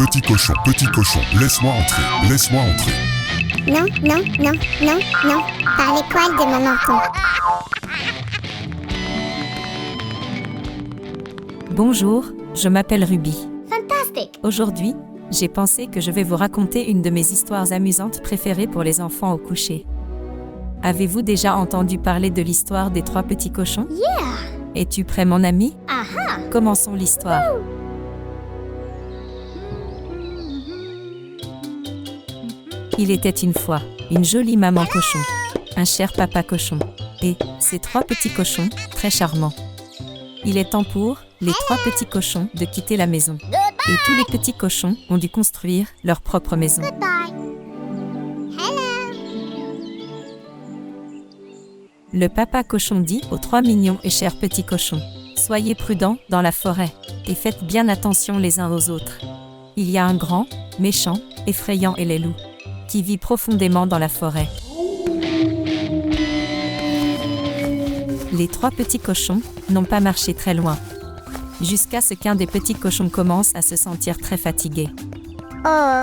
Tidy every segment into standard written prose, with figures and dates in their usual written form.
Petit cochon, laisse-moi entrer, laisse-moi entrer. Non, non, non, non, non, par les poils de mon menton. Bonjour, je m'appelle Ruby. Fantastique! Aujourd'hui, j'ai pensé que je vais vous raconter une de mes histoires amusantes préférées pour les enfants au coucher. Avez-vous déjà entendu parler de l'histoire des 3 petits cochons? Yeah! Es-tu prêt, mon ami? Aha! Commençons l'histoire. Il était une fois une jolie maman cochon, un cher papa cochon, et ses 3 petits cochons, très charmants. Il est temps pour les 3 petits cochons de quitter la maison. Et tous les petits cochons ont dû construire leur propre maison. Goodbye! Hello! Le papa cochon dit aux 3 mignons et chers petits cochons: soyez prudents dans la forêt et faites bien attention les uns aux autres. Il y a un grand, méchant, effrayant et les loups qui vit profondément dans la forêt. Les 3 petits cochons n'ont pas marché très loin, jusqu'à ce qu'un des petits cochons commence à se sentir très fatigué. Oh,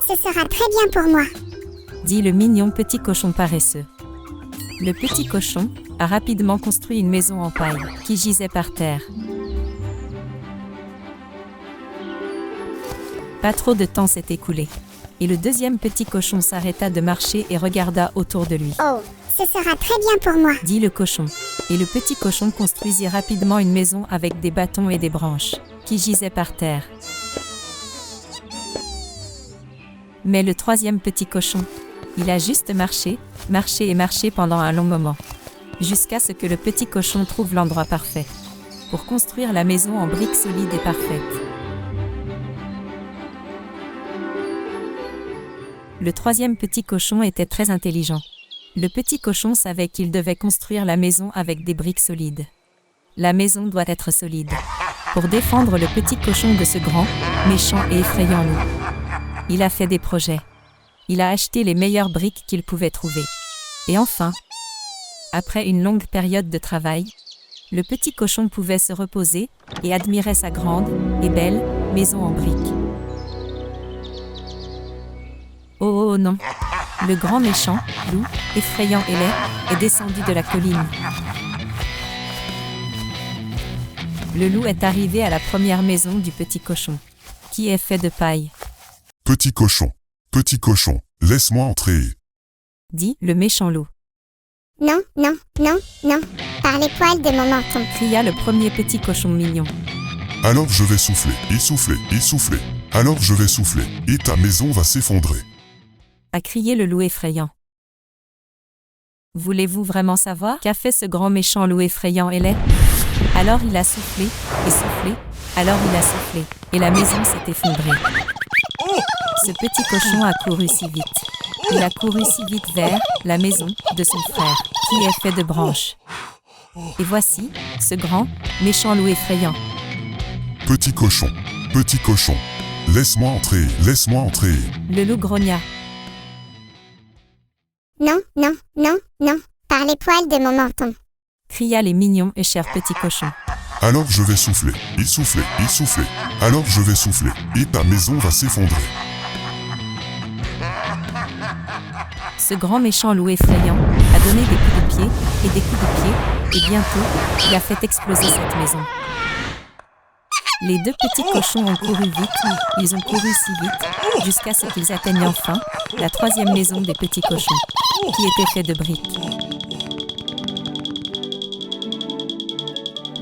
ce sera très bien pour moi. Dit le mignon petit cochon paresseux. Le petit cochon a rapidement construit une maison en paille qui gisait par terre. Pas trop de temps s'est écoulé, et le deuxième petit cochon s'arrêta de marcher et regarda autour de lui. Oh, ce sera très bien pour moi. Dit le cochon, et le petit cochon construisit rapidement une maison avec des bâtons et des branches qui gisaient par terre. Mais le troisième petit cochon, il a juste marché et marché pendant un long moment, jusqu'à ce que le petit cochon trouve l'endroit parfait pour construire la maison en briques solides et parfaites. Le troisième petit cochon était très intelligent. Le petit cochon savait qu'il devait construire la maison avec des briques solides. La maison doit être solide pour défendre le petit cochon de ce grand, méchant et effrayant loup. Il a fait des projets. Il a acheté les meilleures briques qu'il pouvait trouver. Et enfin, après une longue période de travail, le petit cochon pouvait se reposer et admirer sa grande et belle maison en briques. Oh non! Le grand méchant, loup, effrayant et laid, est descendu de la colline. Le loup est arrivé à la première maison du petit cochon, qui est fait de paille. Petit cochon, laisse-moi entrer. Dit le méchant loup. Non, non, non, non, par les poils de mon menton. Cria le premier petit cochon mignon. Alors je vais souffler, et souffler, et souffler. Alors je vais souffler, et ta maison va s'effondrer. A crié le loup effrayant. Voulez-vous vraiment savoir qu'a fait ce grand méchant loup effrayant et laid? Alors il a soufflé, et soufflé, alors il a soufflé, et la maison s'est effondrée. Ce petit cochon a couru si vite. Il a couru si vite vers la maison de son frère, qui est fait de branches. Et voici ce grand, méchant loup effrayant. Petit cochon, laisse-moi entrer, laisse-moi entrer. Le loup grogna. Non, non, non, non, par les poils de mon menton. Cria les mignons et chers petits cochons. Alors je vais souffler, et souffler, et souffler. Alors je vais souffler, et ta maison va s'effondrer. Ce grand méchant loup effrayant a donné des coups de pied et des coups de pied, et bientôt, il a fait exploser cette maison. Les 2 petits cochons ont couru vite, ils ont couru si vite, jusqu'à ce qu'ils atteignent enfin la 3e maison des petits cochons, qui était faite de briques.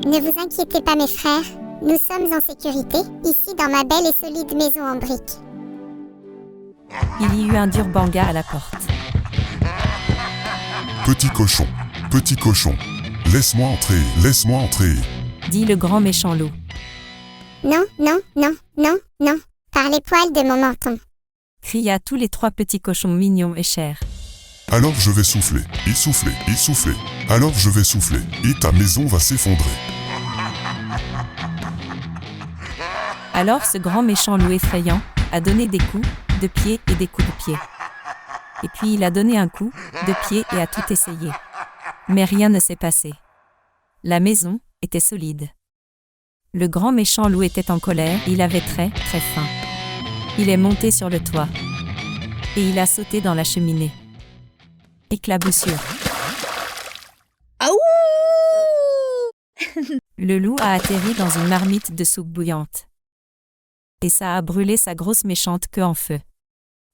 Ne vous inquiétez pas mes frères, nous sommes en sécurité, ici dans ma belle et solide maison en briques. Il y eut un dur banga à la porte. Petit cochon, laisse-moi entrer. Dit le grand méchant loup. Non, non, non, non, non, par les poils de mon menton. Cria tous les 3 petits cochons mignons et chers. Alors je vais souffler, et souffler, et souffler. Alors je vais souffler, et ta maison va s'effondrer. Alors ce grand méchant loup effrayant a donné des coups de pied et des coups de pied. Et puis il a donné un coup de pied et a tout essayé. Mais rien ne s'est passé. La maison était solide. Le grand méchant loup était en colère, il avait très, très faim. Il est monté sur le toit. Et il a sauté dans la cheminée. Éclaboussure. Aouh! Le loup a atterri dans une marmite de soupe bouillante. Et ça a brûlé sa grosse méchante queue en feu.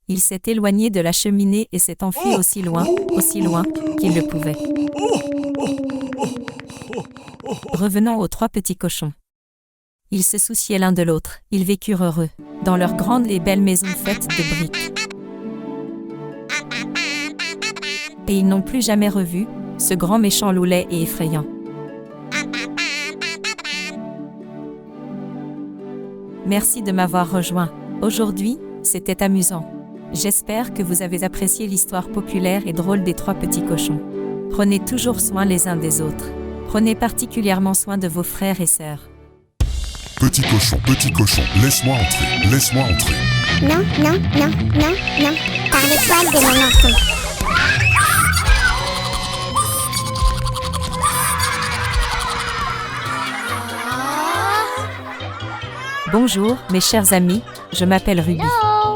Il s'est éloigné de la cheminée et s'est enfui aussi loin qu'il le pouvait. Revenant aux 3 petits cochons. Ils se souciaient l'un de l'autre, ils vécurent heureux, dans leur grande et belle maison faite de briques. Et ils n'ont plus jamais revu ce grand méchant loup laid et effrayant. Merci de m'avoir rejoint. Aujourd'hui, c'était amusant. J'espère que vous avez apprécié l'histoire populaire et drôle des 3 petits cochons. Prenez toujours soin les uns des autres. Prenez particulièrement soin de vos frères et sœurs. Petit cochon, laisse-moi entrer, laisse-moi entrer. Non, non, non, non, non. Par le poil de mon menton. Bonjour, mes chers amis, je m'appelle Ruby.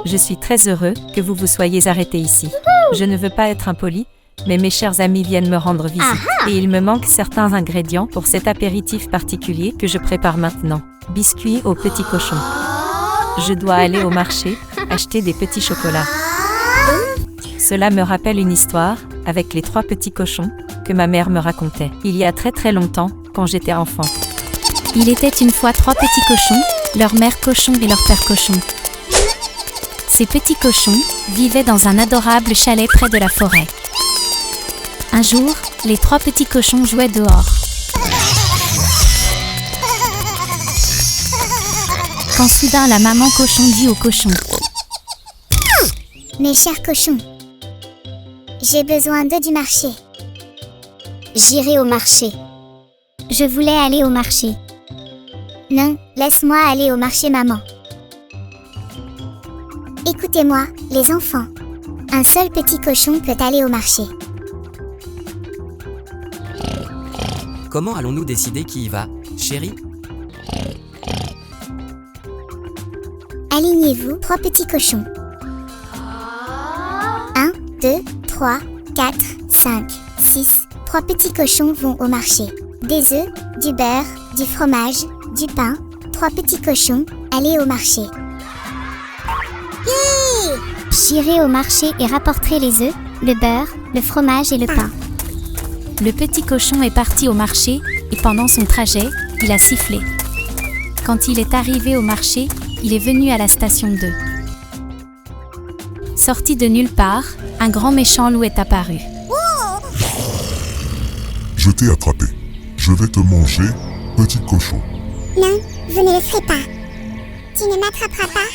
Je suis très heureux que vous vous soyez arrêtés ici. Je ne veux pas être impoli, mais mes chers amis viennent me rendre visite. Et il me manque certains ingrédients pour cet apéritif particulier que je prépare maintenant. Biscuits aux petits cochons. Je dois aller au marché, acheter des petits chocolats. Cela me rappelle une histoire, avec les 3 petits cochons, que ma mère me racontait. Il y a très très longtemps, quand j'étais enfant. Il était une fois 3 petits cochons, leur mère cochon et leur père cochon. Ces petits cochons vivaient dans un adorable chalet près de la forêt. Un jour, les 3 petits cochons jouaient dehors. Quand soudain la maman cochon dit aux cochons: Mes chers cochons, j'ai besoin d'eux du marché. J'irai au marché. Je voulais aller au marché. Non, laisse-moi aller au marché, maman. Écoutez-moi, les enfants. Un seul petit cochon peut aller au marché. Comment allons-nous décider qui y va, chérie? Alignez-vous, 3 petits cochons. 1, 2, 3, 4, 5, 6. 3 petits cochons vont au marché. Des œufs, du beurre, du fromage, du pain. 3 petits cochons, allez au marché. J'irai au marché et rapporterai les œufs, le beurre, le fromage et le pain. Le petit cochon est parti au marché et pendant son trajet, il a sifflé. Quand il est arrivé au marché, il est venu à la station 2. Sorti de nulle part, un grand méchant loup est apparu. Je t'ai attrapé. Je vais te manger, petit cochon. Non, vous ne le ferez pas. Tu ne m'attraperas pas,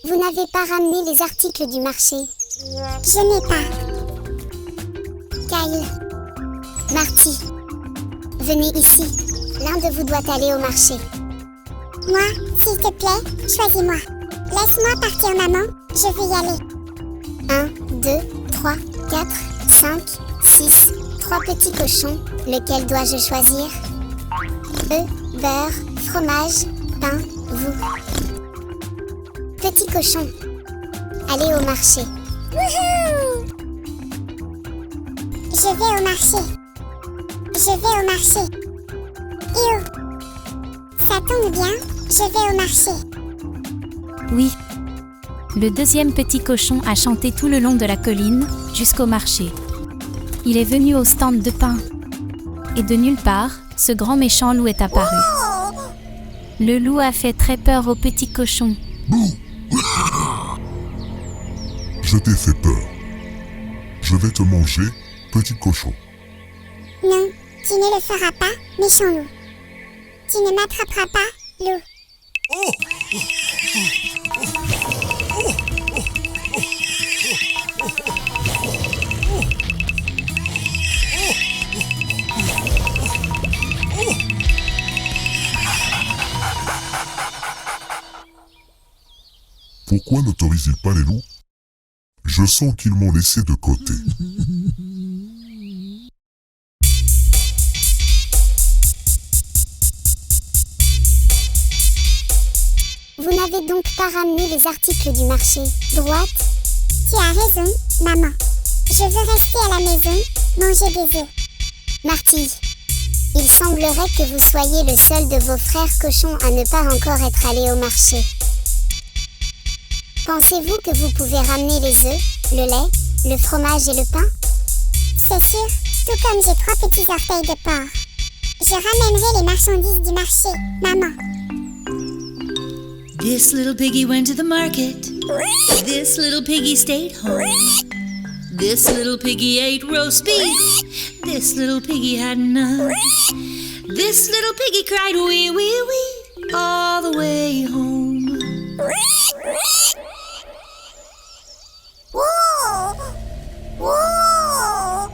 Vous n'avez pas ramené les articles du marché. Je n'ai pas. Kyle, Marty, venez ici. L'un de vous doit aller au marché. Moi, s'il te plaît, choisis-moi. Laisse-moi partir, maman. Je vais y aller. 1, 2, 3, 4, 5, 6. 3 petits cochons. Lequel dois-je choisir? Œufs, beurre, fromage, pain, vous. Petit cochon, allez au marché. Wouhou! Je vais au marché. Je vais au marché. Yo! Ça tombe bien, je vais au marché. Oui. Le deuxième petit cochon a chanté tout le long de la colline, jusqu'au marché. Il est venu au stand de pain. Et de nulle part, ce grand méchant loup est apparu. Le loup a fait très peur au petit cochon. Je t'ai fait peur. Je vais te manger, petit cochon. Non, tu ne le feras pas, méchant loup. Tu ne m'attraperas pas, loup. Pourquoi n'autorise-t-il pas les loups? Je sens qu'ils m'ont laissé de côté. Vous n'avez donc pas ramené les articles du marché, droite? Tu as raison, maman. Je veux rester à la maison, manger des œufs. Marty, il semblerait que vous soyez le seul de vos frères cochons à ne pas encore être allé au marché. Pensez-vous que vous pouvez ramener les œufs, le lait, le fromage et le pain? C'est sûr, tout comme j'ai 3 petits orteils de porc. Je ramènerai les marchandises du marché, maman. This little piggy went to the market. This little piggy stayed home. This little piggy ate roast beef. This little piggy had none. This little piggy cried wee wee wee all the way home. Wouh! Wouh!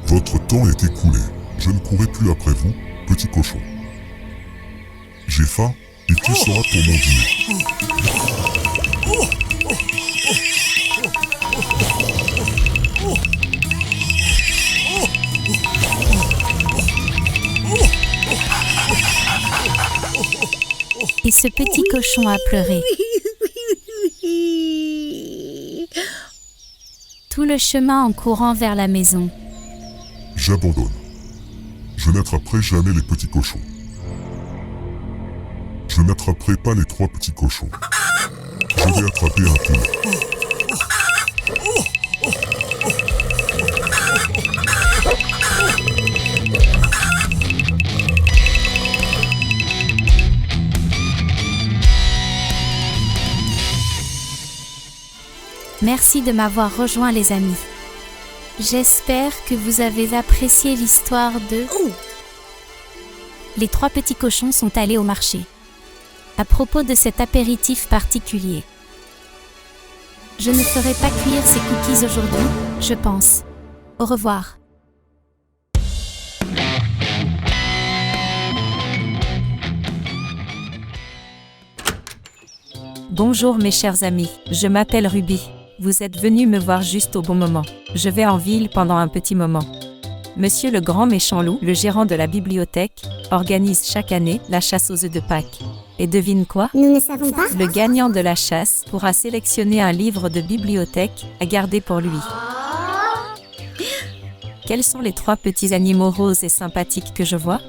Votre temps est écoulé. Je ne courrai plus après vous, petit cochon. J'ai faim, et qui sera pour mon dîner? Et ce petit cochon a pleuré. Tout le chemin en courant vers la maison. J'abandonne. Je n'attraperai jamais les petits cochons. Je n'attraperai pas les 3 petits cochons. Je vais attraper un poulet. Merci de m'avoir rejoint les amis. J'espère que vous avez apprécié l'histoire de... Les 3 petits cochons sont allés au marché. À propos de cet apéritif particulier. Je ne ferai pas cuire ces cookies aujourd'hui, je pense. Au revoir. Bonjour mes chers amis, je m'appelle Ruby. Vous êtes venus me voir juste au bon moment. Je vais en ville pendant un petit moment. Monsieur le grand méchant loup, le gérant de la bibliothèque, organise chaque année la chasse aux œufs de Pâques. Et devine quoi? Nous ne savons pas. Le gagnant de la chasse pourra sélectionner un livre de bibliothèque à garder pour lui. Quels sont les 3 petits animaux roses et sympathiques que je vois?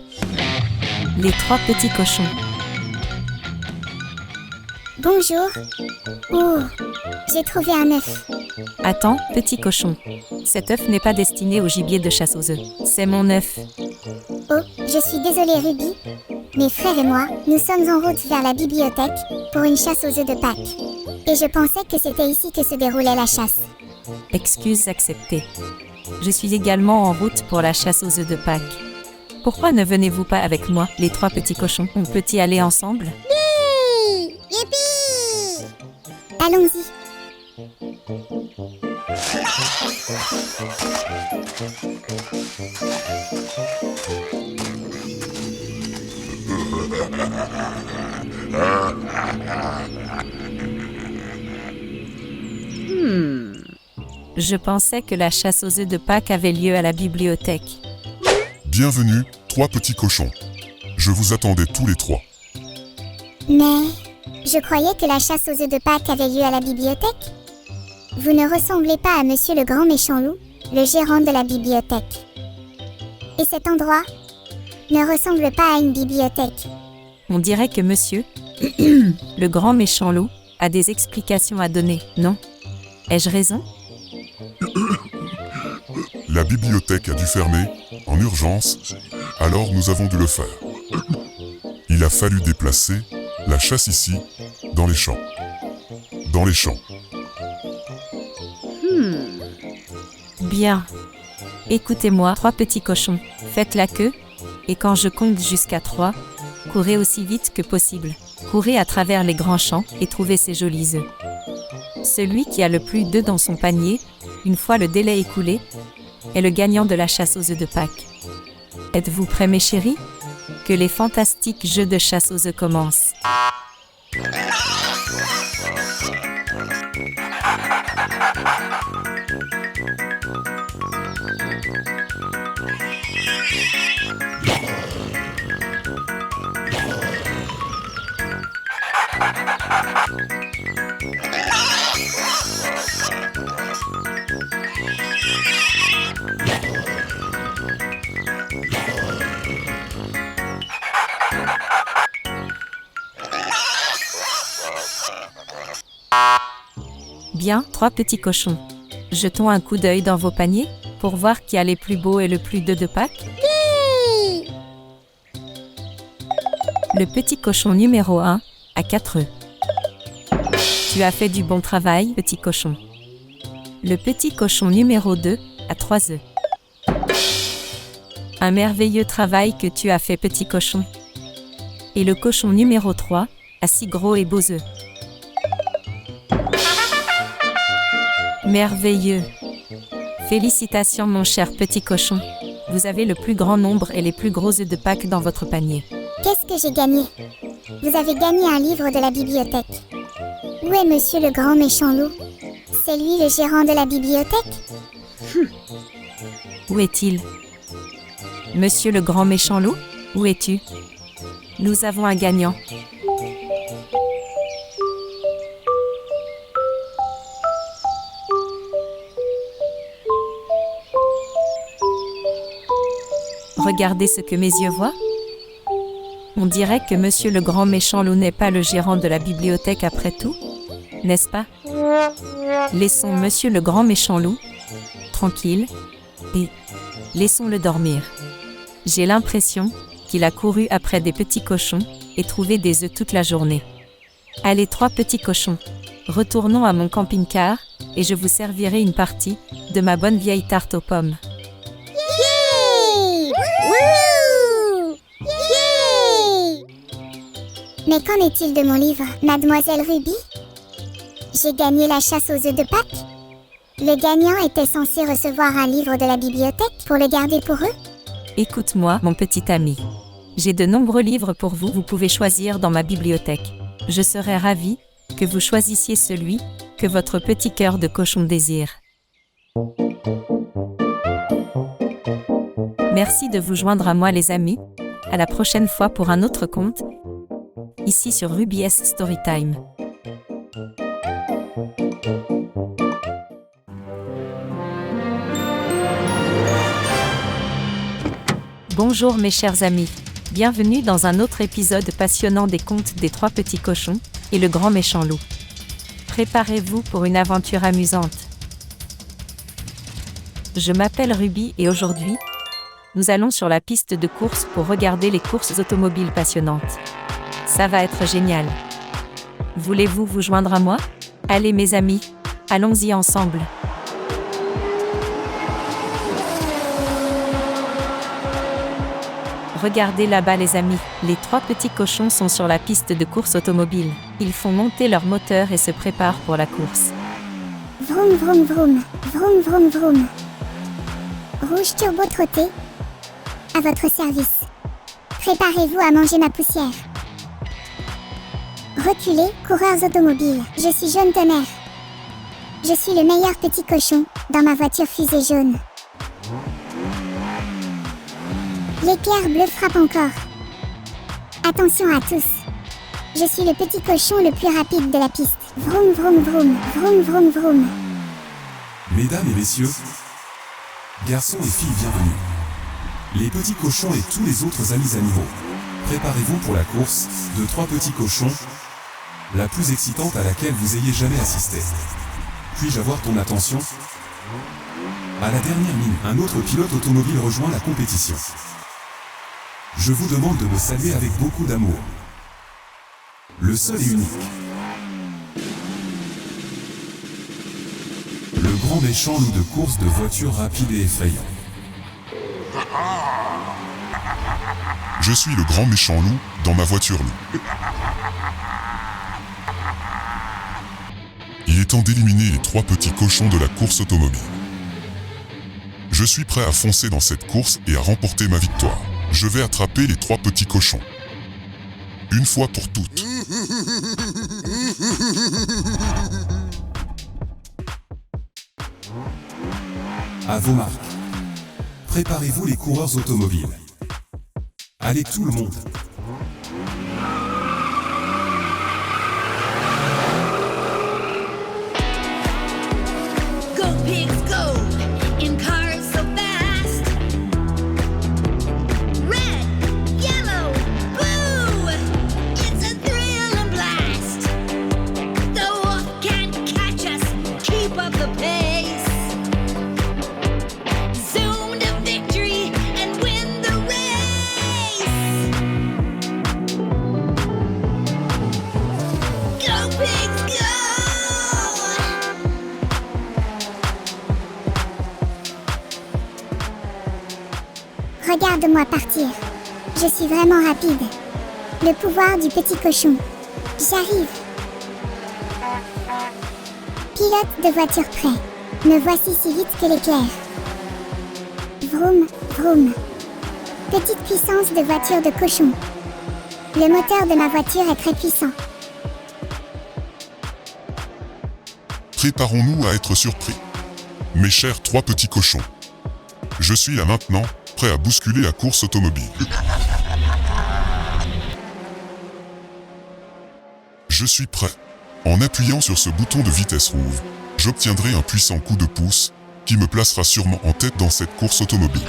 Les 3 petits cochons. Bonjour. Oh, j'ai trouvé un œuf. Attends, petit cochon. Cet œuf n'est pas destiné au gibier de chasse aux œufs. C'est mon œuf. Oh, je suis désolée Ruby. Mes frères et moi, nous sommes en route vers la bibliothèque pour une chasse aux œufs de Pâques. Et je pensais que c'était ici que se déroulait la chasse. Excuse acceptée. Je suis également en route pour la chasse aux œufs de Pâques. Pourquoi ne venez-vous pas avec moi, les 3 petits cochons? On peut y aller ensemble? Youpi! Allons-y. Je pensais que la chasse aux œufs de Pâques avait lieu à la bibliothèque. Bienvenue, 3 petits cochons. Je vous attendais tous les 3. Mais je croyais que la chasse aux œufs de Pâques avait lieu à la bibliothèque. Vous ne ressemblez pas à monsieur le grand méchant loup, le gérant de la bibliothèque. Et cet endroit ne ressemble pas à une bibliothèque. On dirait que monsieur, le grand méchant loup, a des explications à donner, non? Ai-je raison? La bibliothèque a dû fermer, en urgence, alors nous avons dû le faire. Il a fallu déplacer la chasse ici, dans les champs. Dans les champs. Bien. Écoutez-moi, 3 petits cochons. Faites la queue, et quand je compte jusqu'à 3, courez aussi vite que possible. Courez à travers les grands champs et trouvez ces jolis œufs. Celui qui a le plus d'œufs dans son panier, une fois le délai écoulé, est le gagnant de la chasse aux œufs de Pâques. Êtes-vous prêts mes chéris? Que les fantastiques jeux de chasse aux œufs commencent. Bien, 3 petits cochons. Jetons un coup d'œil dans vos paniers pour voir qui a les plus beaux et le plus de Pâques. Le petit cochon numéro 1 a 4 œufs. Tu as fait du bon travail, petit cochon. Le petit cochon numéro 2 a 3 œufs. Un merveilleux travail que tu as fait, petit cochon. Et le cochon numéro 3 a 6 gros et beaux œufs. Merveilleux! Félicitations mon cher petit cochon. Vous avez le plus grand nombre et les plus gros œufs de Pâques dans votre panier. Qu'est-ce que j'ai gagné? Vous avez gagné un livre de la bibliothèque. Où est monsieur le grand méchant loup? C'est lui le gérant de la bibliothèque? Où est-il? Monsieur le grand méchant loup, où es-tu? Nous avons un gagnant. Regardez ce que mes yeux voient. On dirait que monsieur le grand méchant loup n'est pas le gérant de la bibliothèque après tout, n'est-ce pas? Laissons monsieur le grand méchant loup tranquille et laissons-le dormir. J'ai l'impression qu'il a couru après des petits cochons et trouvé des œufs toute la journée. Allez 3 petits cochons, retournons à mon camping-car et je vous servirai une partie de ma bonne vieille tarte aux pommes. Mais qu'en est-il de mon livre, Mademoiselle Ruby? J'ai gagné la chasse aux œufs de Pâques? Le gagnant était censé recevoir un livre de la bibliothèque pour le garder pour eux? Écoute-moi, mon petit ami. J'ai de nombreux livres pour vous, vous pouvez choisir dans ma bibliothèque. Je serais ravie que vous choisissiez celui que votre petit cœur de cochon désire. Merci de vous joindre à moi les amis. À la prochaine fois pour un autre conte, ici sur Ruby S Storytime. Bonjour mes chers amis, bienvenue dans un autre épisode passionnant des contes des 3 petits cochons et le grand méchant loup. Préparez-vous pour une aventure amusante. Je m'appelle Ruby et aujourd'hui, nous allons sur la piste de course pour regarder les courses automobiles passionnantes. Ça va être génial. Voulez-vous vous joindre à moi? Allez mes amis, allons-y ensemble. Regardez là-bas les amis, les 3 petits cochons sont sur la piste de course automobile. Ils font monter leur moteur et se préparent pour la course. Vroom vroom vroom, vroom vroom vroom. Rouge turbo trotté, à votre service. Préparez-vous à manger ma poussière. Reculez, coureurs automobiles, je suis jaune tonnerre. Je suis le meilleur petit cochon dans ma voiture fusée jaune. L'éclair bleu frappe encore. Attention à tous. Je suis le petit cochon le plus rapide de la piste. Vroom vroom vroom, vroom vroom vroom. Mesdames et messieurs, garçons et filles, bienvenue. Les petits cochons et tous les autres amis animaux, préparez-vous pour la course de 3 petits cochons, la plus excitante à laquelle vous ayez jamais assisté. Puis-je avoir ton attention? À la dernière minute, un autre pilote automobile rejoint la compétition. Je vous demande de me saluer avec beaucoup d'amour. Le seul et unique. Le grand méchant loup de course de voitures rapides et effrayant. Je suis le grand méchant loup dans ma voiture loup. Il est temps d'éliminer les 3 petits cochons de la course automobile. Je suis prêt à foncer dans cette course et à remporter ma victoire. Je vais attraper les 3 petits cochons. Une fois pour toutes. À vos marques. Préparez-vous les coureurs automobiles. Allez tout le monde. Go pigs go in cars so fast. Red, yellow, blue. It's a thrill and blast. The wolf can't catch us. Keep up the pace. Zoom to victory and win the race. Go pigs go. Regarde-moi partir. Je suis vraiment rapide. Le pouvoir du petit cochon. J'arrive. Pilote de voiture prêt. Me voici si vite que l'éclair. Vroom, vroom. Petite puissance de voiture de cochon. Le moteur de ma voiture est très puissant. Préparons-nous à être surpris. Mes chers 3 petits cochons. Je suis là maintenant, prêt à bousculer la course automobile. Je suis prêt. En appuyant sur ce bouton de vitesse rouge, j'obtiendrai un puissant coup de pouce qui me placera sûrement en tête dans cette course automobile.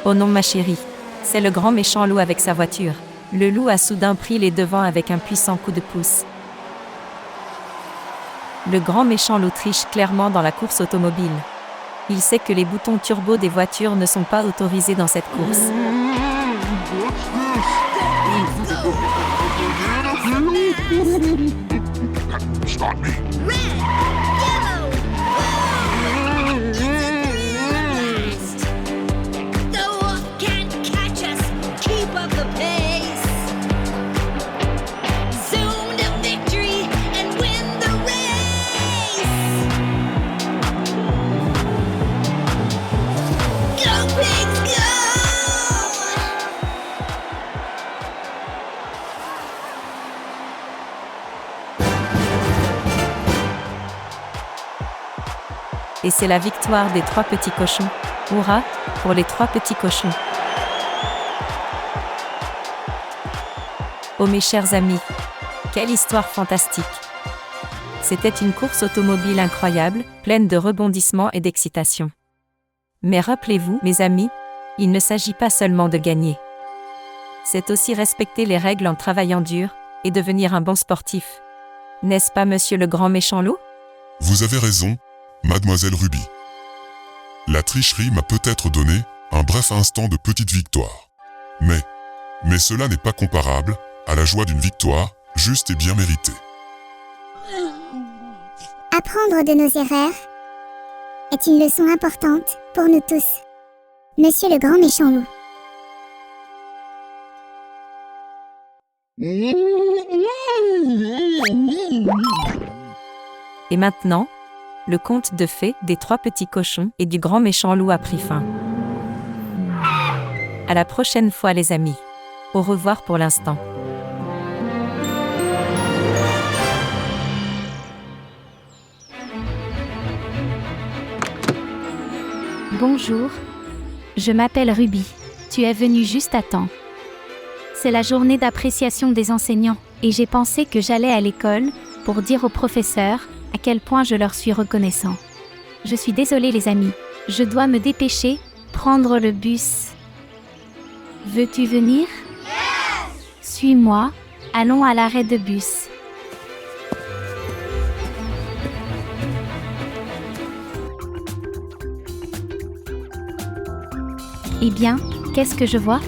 Oh non ma chérie, c'est le grand méchant loup avec sa voiture. Le loup a soudain pris les devants avec un puissant coup de pouce. Le grand méchant loup triche clairement dans la course automobile. Il sait que les boutons turbo des voitures ne sont pas autorisés dans cette course. Red, yellow, blue. It's a thrill and blast. The wolf can't catch us. Keep up the pace. Zoom to victory and win the race. Go pigs go. Et c'est la victoire des 3 petits cochons. Hurrah pour les 3 petits cochons. Oh mes chers amis, quelle histoire fantastique. C'était une course automobile incroyable, pleine de rebondissements et d'excitation. Mais rappelez-vous, mes amis, il ne s'agit pas seulement de gagner. C'est aussi respecter les règles en travaillant dur et devenir un bon sportif. N'est-ce pas monsieur le grand méchant loup ? Vous avez raison, mademoiselle Ruby. La tricherie m'a peut-être donné un bref instant de petite victoire. Mais cela n'est pas comparable à la joie d'une victoire juste et bien méritée. Apprendre de nos erreurs est une leçon importante pour nous tous. Monsieur le grand méchant loup. Et maintenant, le conte de fées des 3 petits cochons et du grand méchant loup a pris fin. À la prochaine fois les amis. Au revoir pour l'instant. Bonjour. Je m'appelle Ruby. Tu es venue juste à temps. C'est la journée d'appréciation des enseignants et j'ai pensé que j'allais à l'école pour dire aux professeurs à quel point je leur suis reconnaissant. Je suis désolée les amis. Je dois me dépêcher, prendre le bus. Veux-tu venir? Suis-moi, allons à l'arrêt de bus. Eh bien, qu'est-ce que je vois?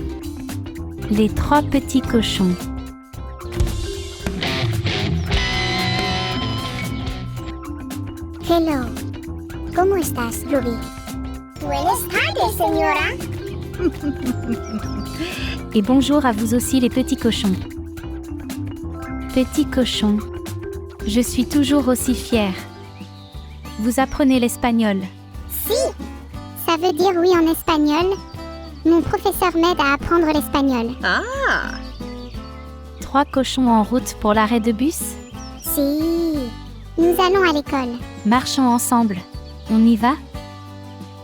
Les 3 petits cochons. Hello. ¿Cómo estás, Ruby? Buenas tardes, señora. Et bonjour à vous aussi les petits cochons. Petits cochons. Je suis toujours aussi fière. Vous apprenez l'espagnol. Si, ça veut dire oui en espagnol. Mon professeur m'aide à apprendre l'espagnol. Ah, 3 cochons en route pour l'arrêt de bus. Si, nous allons à l'école. Marchons ensemble. On y va?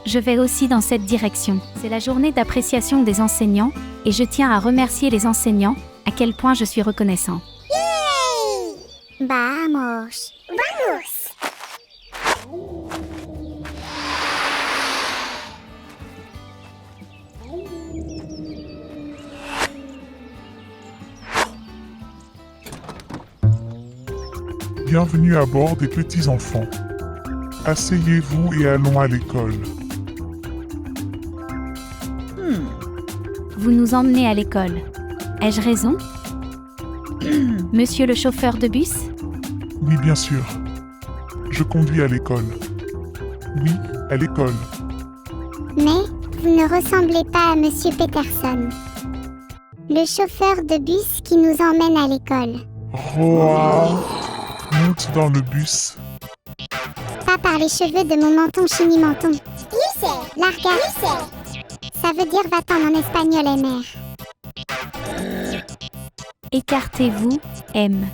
Je vais aussi dans cette direction. C'est la journée d'appréciation des enseignants et je tiens à remercier les enseignants, à quel point je suis reconnaissant. Yay! Vamos! Vamos! Bienvenue à bord des petits enfants. Asseyez-vous et allons à l'école. Vous nous emmenez à l'école. Ai-je raison? Monsieur le chauffeur de bus? Oui, bien sûr. Je conduis à l'école. Oui, à l'école. Mais vous ne ressemblez pas à Monsieur Peterson, le chauffeur de bus qui nous emmène à l'école. Roa, monte dans le bus. Pas par les cheveux de mon menton chini-menton. Larga. Ça veut dire va-t'en en espagnol, MR. Écartez-vous, M.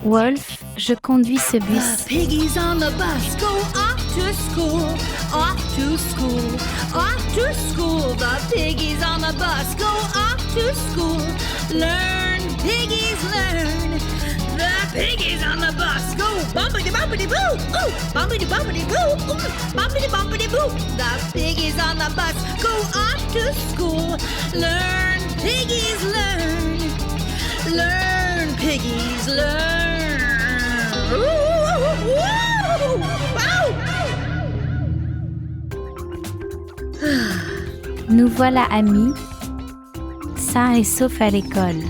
Wolf, je conduis ce bus. piggies on the bus go off to school, off to school, off to school. The piggies on the bus go off to school. Learn, piggies, learn. The piggies on the bus go bumpity bumpity boo, ooh, bumpity bumpity boo, ooh, bumpity bumpity boo. The piggies on the bus go off to school. Learn, piggies, learn. Learn, piggies, learn. Ooh, ooh, ooh, wow. Nous voilà amis, sains et saufs à l'école.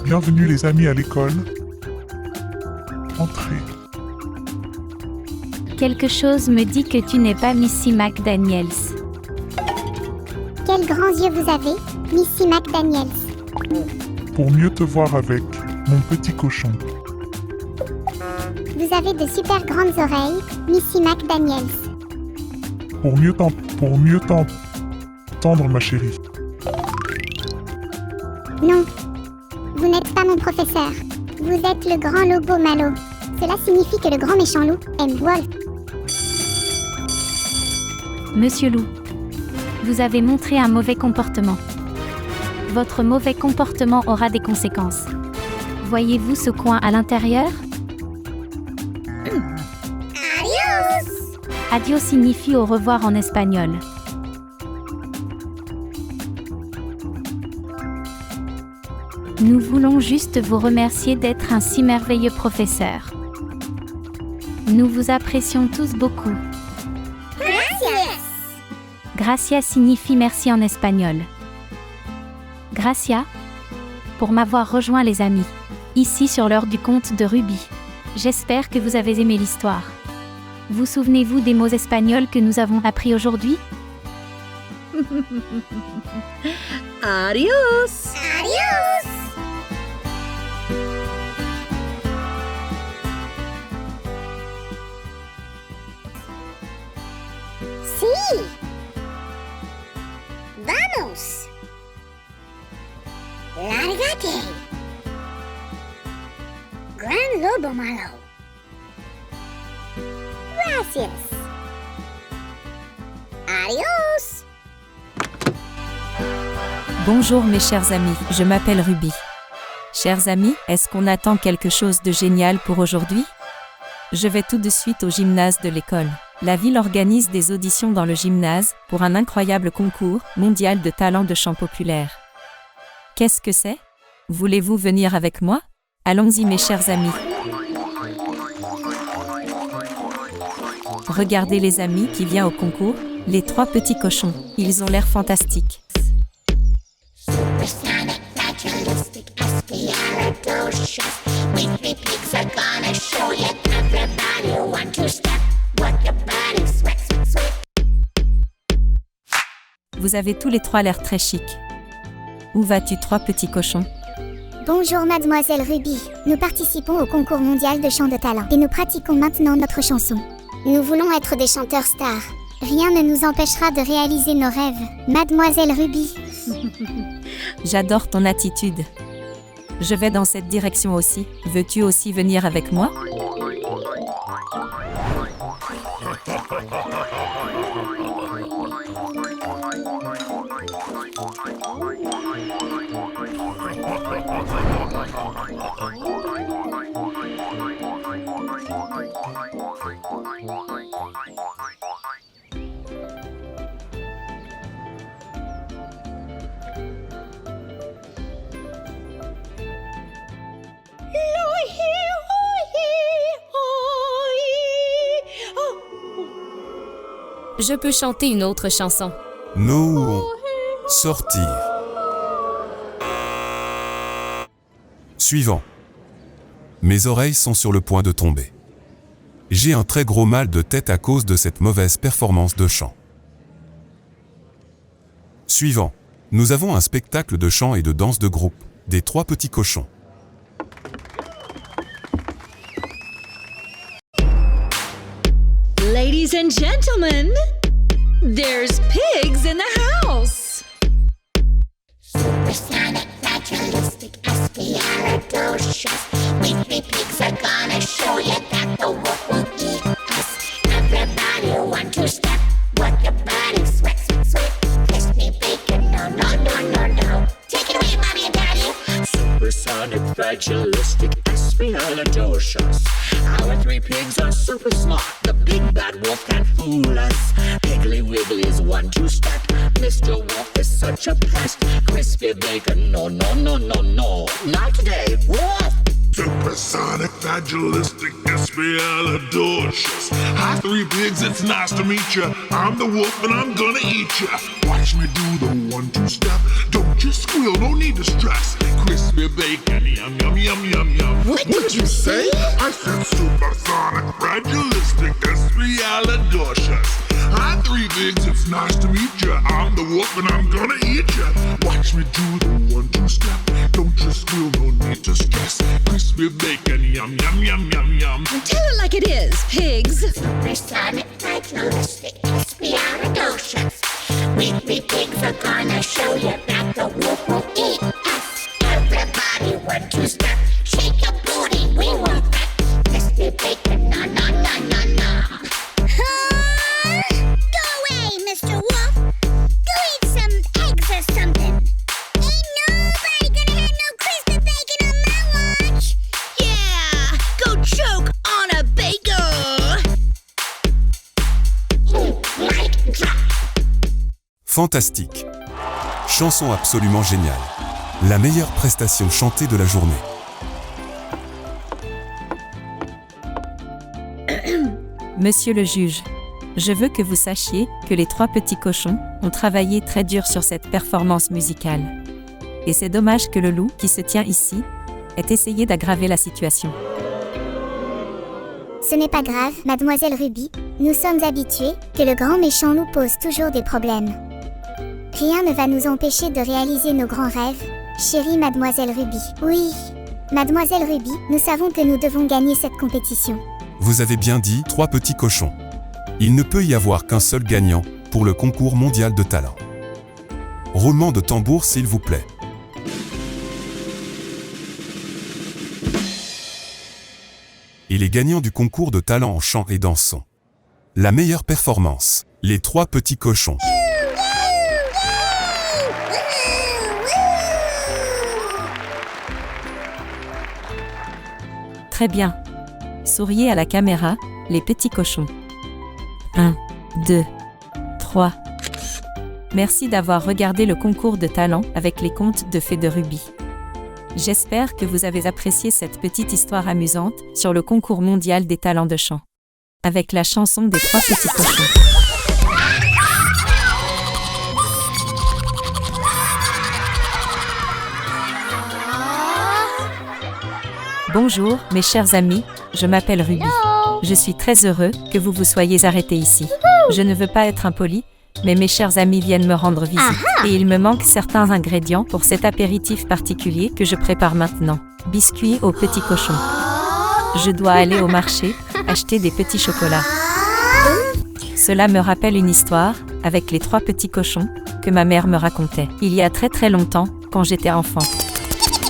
Bienvenue les amis à l'école. Entrez. Quelque chose me dit que tu n'es pas Missy McDaniels. Quels grands yeux vous avez, Missy McDaniels. Pour mieux te voir avec, mon petit cochon. Vous avez de super grandes oreilles, Missy McDaniels. Pour mieux t'entendre, ma chérie. Non, vous n'êtes pas mon professeur. Vous êtes le grand Lobo Malo. Cela signifie que le grand méchant loup aime Wolf. Monsieur Loup, vous avez montré un mauvais comportement. Votre mauvais comportement aura des conséquences. Voyez-vous ce coin à l'intérieur? Adios! Adios signifie au revoir en espagnol. Nous voulons juste vous remercier d'être un si merveilleux professeur. Nous vous apprécions tous beaucoup. Gracias! Gracias signifie merci en espagnol. Gracias pour m'avoir rejoint les amis, ici sur l'heure du conte de Ruby. J'espère que vous avez aimé l'histoire. Vous souvenez-vous des mots espagnols que nous avons appris aujourd'hui? Adios. Adios! Si! Vamos! Lárgate! Gran Lobo Malo. Gracias. Adios! Bonjour mes chers amis, je m'appelle Ruby. Chers amis, est-ce qu'on attend quelque chose de génial pour aujourd'hui? Je vais tout de suite au gymnase de l'école. La ville organise des auditions dans le gymnase pour un incroyable concours mondial de talents de chant populaire. Qu'est-ce que c'est? Voulez-vous venir avec moi? Allons-y mes chers amis. Regardez les amis qui viennent au concours, les 3 petits cochons. Ils ont l'air fantastiques. Vous avez tous les 3 l'air très chic. Où vas-tu 3 petits cochons? Bonjour Mademoiselle Ruby, nous participons au concours mondial de chant de talent et nous pratiquons maintenant notre chanson. Nous voulons être des chanteurs stars. Rien ne nous empêchera de réaliser nos rêves, Mademoiselle Ruby. J'adore ton attitude. Je vais dans cette direction aussi. Veux-tu aussi venir avec moi? Je peux chanter une autre chanson. No. Sortir. Suivant. Mes oreilles sont sur le point de tomber. J'ai un très gros mal de tête à cause de cette mauvaise performance de chant. Suivant. Nous avons un spectacle de chant et de danse de groupe, des 3 petits cochons. Ladies and gentlemen, there's pigs in the house. Supersonic, naturalistic, espialidocious. With me pigs are gonna show you that the wolf will eat us. Everybody want to step, work your body, sweat, sweat, sweat. Crispy bacon, no, no, no, no, no. Take it away, mommy and daddy. Supersonic, fragilistic, espialidocious. Our 3 pigs are super smart. The big bad wolf can't fool us. Piggly Wiggly's 1-2 step. Mr. Wolf is such a pest. Crispy bacon, no, no, no, no, no. Not today, wolf! Supersonic, fragilistic, espialidocious. Hi, 3 pigs, it's nice to meet ya. I'm the wolf and I'm gonna eat ya. Watch me do the 1-2 step. Don't you squeal, no need to stress. Crispy bacon, yum, yum, yum, yum, yum. What did you say? I said supersonic, fragilistic, espialidocious. Hi, 3 pigs, it's nice to meet ya. I'm the wolf and I'm gonna eat ya. Watch me do the 1-2 step. Don't you squeal, no need to stress. Crispy bacon, yum, yum, yum, yum, yum. Tell it like it is, pigs. Supersonic, naturalistic, espialidocious. We 3 pigs are gonna show you that the wolf will eat us. Everybody 1-2 step. Shake your booty, we want that. Crispy bacon, no, no, no, no, no. Go away, Mr. Wolf. Go eat some eggs or something. Ain't nobody gonna have no crispy bacon on my watch. Yeah, go choke on a bagel. Mic drop. Fantastique. Chanson absolument géniale. La meilleure prestation chantée de la journée. Monsieur le juge, je veux que vous sachiez que les 3 petits cochons ont travaillé très dur sur cette performance musicale. Et c'est dommage que le loup, qui se tient ici, ait essayé d'aggraver la situation. Ce n'est pas grave, Mademoiselle Ruby. Nous sommes habitués que le grand méchant loup pose toujours des problèmes. Rien ne va nous empêcher de réaliser nos grands rêves, chérie Mademoiselle Ruby. Oui, Mademoiselle Ruby, nous savons que nous devons gagner cette compétition. Vous avez bien dit 3 petits cochons. Il ne peut y avoir qu'un seul gagnant pour le concours mondial de talent. Roulement de tambour s'il vous plaît. Et les gagnants du concours de talent en chant et danse sont la meilleure performance, les 3 petits cochons. Très bien. Souriez à la caméra, les petits cochons. 1, 2, 3. Merci d'avoir regardé le concours de talent avec les contes de fées de Ruby. J'espère que vous avez apprécié cette petite histoire amusante sur le concours mondial des talents de chant. Avec la chanson des 3 petits cochons. Bonjour, mes chers amis, je m'appelle Ruby. Je suis très heureux que vous vous soyez arrêtés ici. Je ne veux pas être impoli, Mais mes chers amis viennent me rendre visite. Et il me manque certains ingrédients pour cet apéritif particulier que je prépare maintenant. Biscuits au petit cochon. Je dois aller au marché, acheter des petits chocolats. Cela me rappelle une histoire, avec les 3 petits cochons, que ma mère me racontait. Il y a très très longtemps, quand j'étais enfant.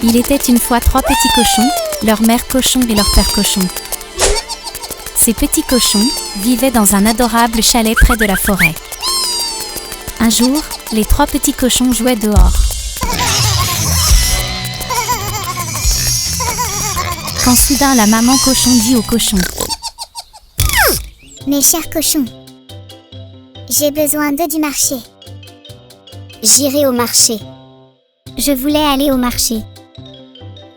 Il était une fois 3 petits cochons, leur mère cochon et leur père cochon. Ces petits cochons vivaient dans un adorable chalet près de la forêt. Un jour, les 3 petits cochons jouaient dehors. Quand soudain la maman cochon dit aux cochons: Mes chers cochons, j'ai besoin d'eux du marché. J'irai au marché. Je voulais aller au marché.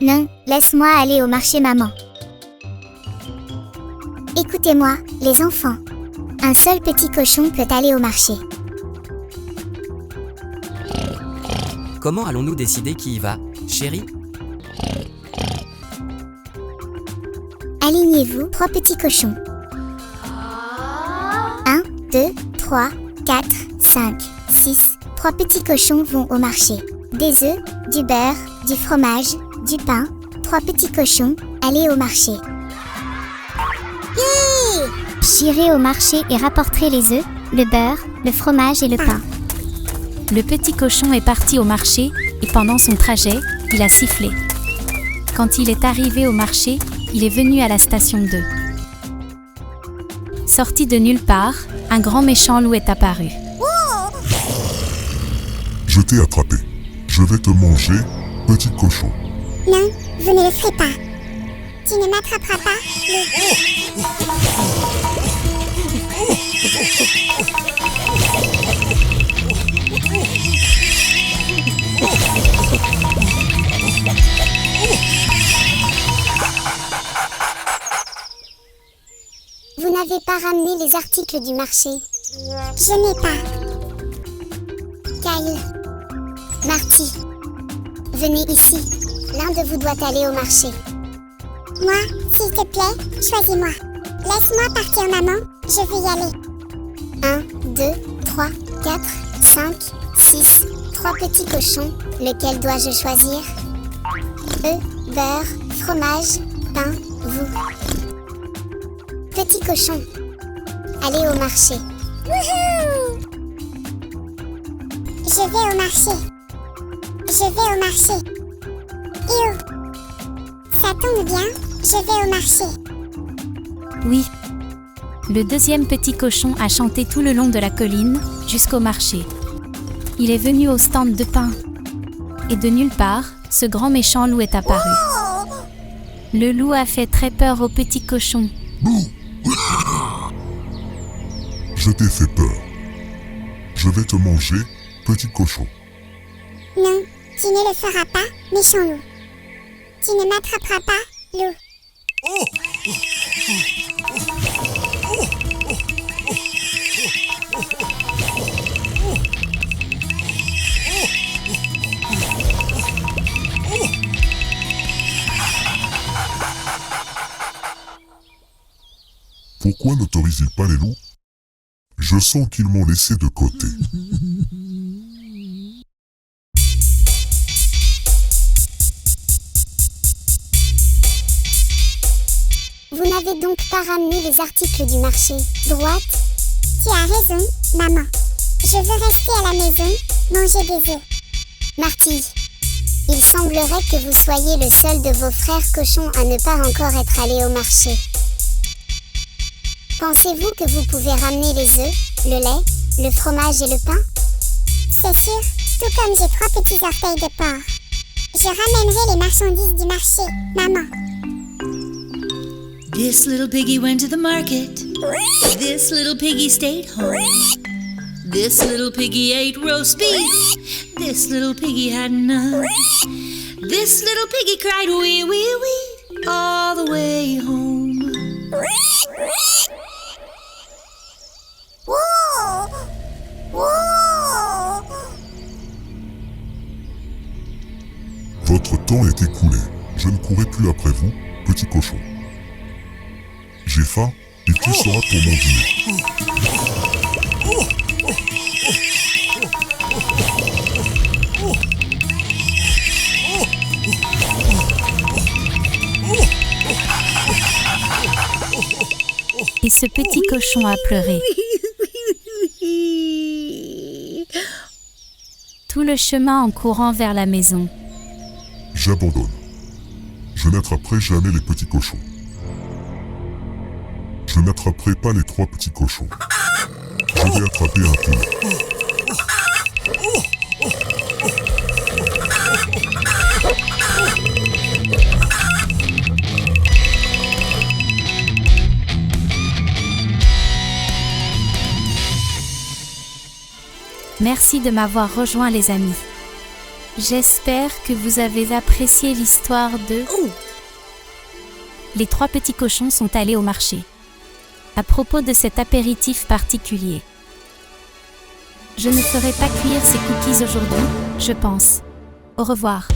Non, laisse-moi aller au marché, maman. Écoutez-moi, les enfants. Un seul petit cochon peut aller au marché. Comment allons-nous décider qui y va, chérie? Alignez-vous, 3 petits cochons. 1, 2, 3, 4, 5, 6. 3 petits cochons vont au marché. Des œufs, du beurre, du fromage, du pain. 3 petits cochons, allez au marché. J'irai au marché et rapporterai les œufs, le beurre, le fromage et le pain. Le petit cochon est parti au marché et pendant son trajet, il a sifflé. Quand il est arrivé au marché, il est venu à la station 2. Sorti de nulle part, un grand méchant loup est apparu. Je t'ai attrapé. Je vais te manger, petit cochon. Non, vous ne le ferez pas. Tu ne m'attraperas pas, Vous n'avez pas ramené les articles du marché. Je n'ai pas. Kyle, Marty, venez ici. L'un de vous doit aller au marché. Moi, s'il te plaît, choisis-moi. Laisse-moi partir, maman. Je vais y aller. 1, 2, 3, 4, 5, 6. 3 petits cochons. Lequel dois-je choisir? Œufs, beurre, fromage, pain, vous. Petit cochon, allez au marché. Wouhou! Je vais au marché. Je vais au marché. Yo! Ça tombe bien, je vais au marché. Oui. Le deuxième petit cochon a chanté tout le long de la colline, jusqu'au marché. Il est venu au stand de pain. Et de nulle part, ce grand méchant loup est apparu. Le loup a fait très peur au petit cochon. Je t'ai fait peur. Je vais te manger, petit cochon. Non, tu ne le feras pas, méchant loup. Tu ne m'attraperas pas, loup. Pourquoi n'autorise-t-il pas les loups? Je sens qu'ils m'ont laissé de côté. Vous n'avez donc pas ramené les articles du marché. Droite? Tu as raison, maman. Je veux rester à la maison, manger des œufs. Marty, il semblerait que vous soyez le seul de vos frères cochons à ne pas encore être allé au marché. Pensez-vous que vous pouvez ramener les œufs, le lait, le fromage et le pain? C'est sûr, tout comme j'ai 3 petits orteils de porc. Je ramènerai les marchandises du marché, maman. This little piggy went to the market. This little piggy stayed home. This little piggy ate roast beef. This little piggy had none. This little piggy cried wee wee wee all the way home. Votre temps est écoulé. Je ne courrai plus après vous, petit cochon. J'ai faim et qui sera pour mon dîner? ce petit cochon a pleuré. Tout le chemin en courant vers la maison. J'abandonne. Je n'attraperai jamais les petits cochons. Je n'attraperai pas les 3 petits cochons. Je vais attraper un poulet. Merci de m'avoir rejoint les amis. J'espère que vous avez apprécié l'histoire de... Les 3 petits cochons sont allés au marché. À propos de cet apéritif particulier. Je ne ferai pas cuire ces cookies aujourd'hui, je pense. Au revoir.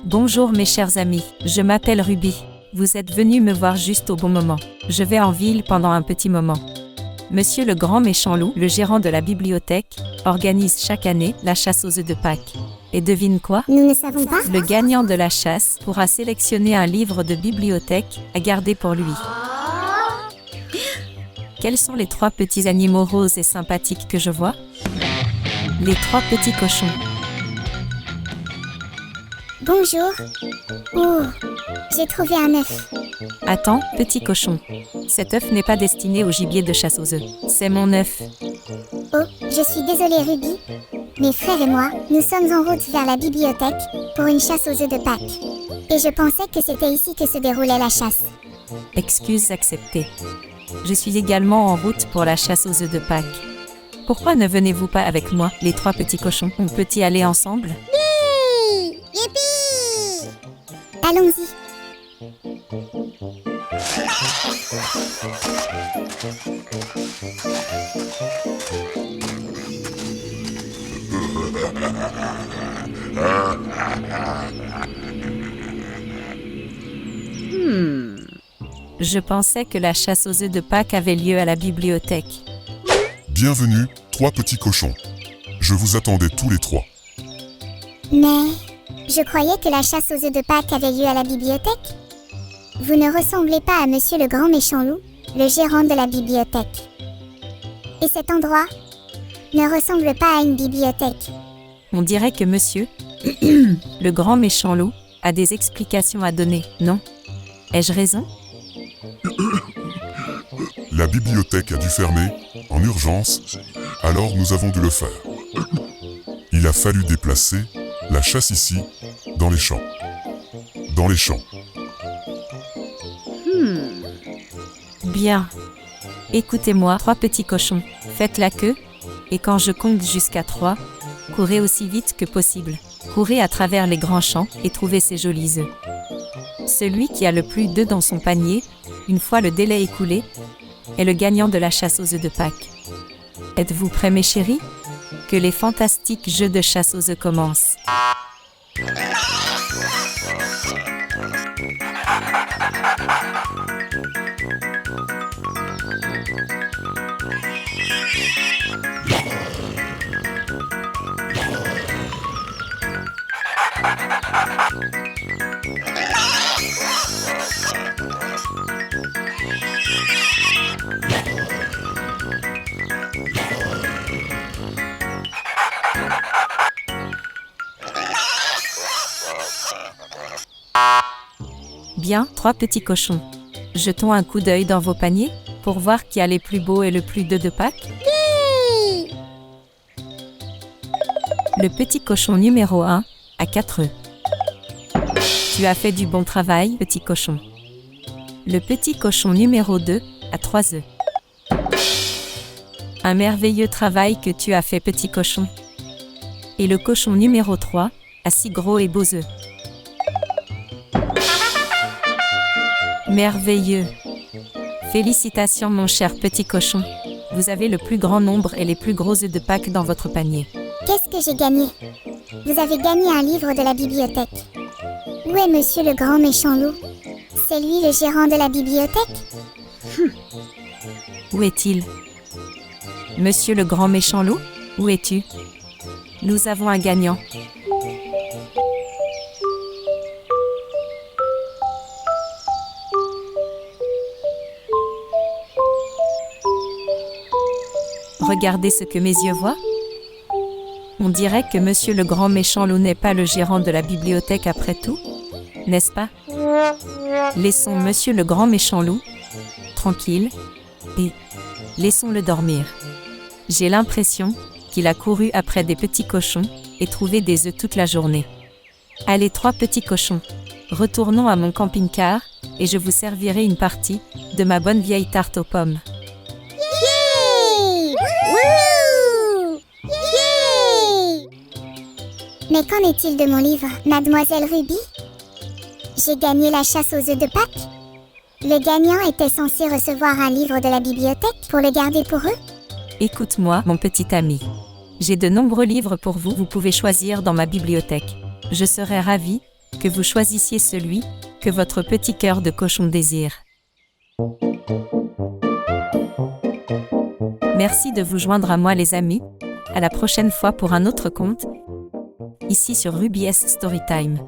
Bonjour mes chers amis, je m'appelle Ruby. Vous êtes venus me voir juste au bon moment. Je vais en ville pendant un petit moment. Monsieur le grand méchant loup, le gérant de la bibliothèque, organise chaque année la chasse aux œufs de Pâques. Et devine quoi? Nous ne savons pas. Le gagnant de la chasse pourra sélectionner un livre de bibliothèque à garder pour lui. Quels sont les 3 petits animaux roses et sympathiques que je vois? Les 3 petits cochons. Bonjour. Oh, j'ai trouvé un œuf. Attends, petit cochon. Cet œuf n'est pas destiné au gibier de chasse aux œufs. C'est mon œuf. Oh, je suis désolée Ruby. Mes frères et moi, nous sommes en route vers la bibliothèque pour une chasse aux œufs de Pâques. Et je pensais que c'était ici que se déroulait la chasse. Excuse acceptée. Je suis également en route pour la chasse aux œufs de Pâques. Pourquoi ne venez-vous pas avec moi, les 3 petits cochons? On peut y aller ensemble? Yippee! Allons-y. Je pensais que la chasse aux œufs de Pâques avait lieu à la bibliothèque. Bienvenue, 3 petits cochons. Je vous attendais tous les 3. Mais je croyais que la chasse aux œufs de Pâques avait lieu à la bibliothèque. Vous ne ressemblez pas à Monsieur le grand méchant loup, le gérant de la bibliothèque. Et cet endroit ne ressemble pas à une bibliothèque. On dirait que monsieur, le grand méchant loup, a des explications à donner, non? Ai-je raison? La bibliothèque a dû fermer, en urgence, alors nous avons dû le faire. Il a fallu déplacer la chasse ici, dans les champs. Dans les champs. Bien. Écoutez-moi, 3 petits cochons. Faites la queue, et quand je compte jusqu'à 3, courez aussi vite que possible. Courez à travers les grands champs et trouvez ces jolis œufs. Celui qui a le plus d'œufs dans son panier, une fois le délai écoulé, est le gagnant de la chasse aux œufs de Pâques. Êtes-vous prêts mes chéris? Que les fantastiques jeux de chasse aux œufs commencent. Bien, 3 petits cochons. Jetons un coup d'œil dans vos paniers pour voir qui a les plus beaux et le plus d'œufs de Pâques. Le petit cochon numéro 1 a 4 œufs. Tu as fait du bon travail, petit cochon. Le petit cochon numéro 2 a 3 œufs. Un merveilleux travail que tu as fait, petit cochon. Et le cochon numéro 3 a 6 gros et beaux œufs. Merveilleux. Félicitations mon cher petit cochon. Vous avez le plus grand nombre et les plus gros œufs de Pâques dans votre panier. Qu'est-ce que j'ai gagné? Vous avez gagné un livre de la bibliothèque. Où est Monsieur le grand méchant loup? C'est lui le gérant de la bibliothèque? Où est-il? Monsieur le grand méchant loup, où es-tu? Nous avons un gagnant. Regardez ce que mes yeux voient. On dirait que monsieur le grand méchant loup n'est pas le gérant de la bibliothèque après tout, n'est-ce pas? Laissons monsieur le grand méchant loup tranquille et laissons-le dormir. J'ai l'impression qu'il a couru après des petits cochons et trouvé des œufs toute la journée. Allez 3 petits cochons, retournons à mon camping-car et je vous servirai une partie de ma bonne vieille tarte aux pommes. Yay! Wouhou! Yay! Mais qu'en est-il de mon livre, Mademoiselle Ruby? J'ai gagné la chasse aux œufs de Pâques. Le gagnant était censé recevoir un livre de la bibliothèque pour le garder pour eux. Écoute-moi, mon petit ami. J'ai de nombreux livres pour vous, vous pouvez choisir dans ma bibliothèque. Je serais ravie que vous choisissiez celui que votre petit cœur de cochon désire. Merci de vous joindre à moi les amis. À la prochaine fois pour un autre conte, ici sur Ruby's Storytime.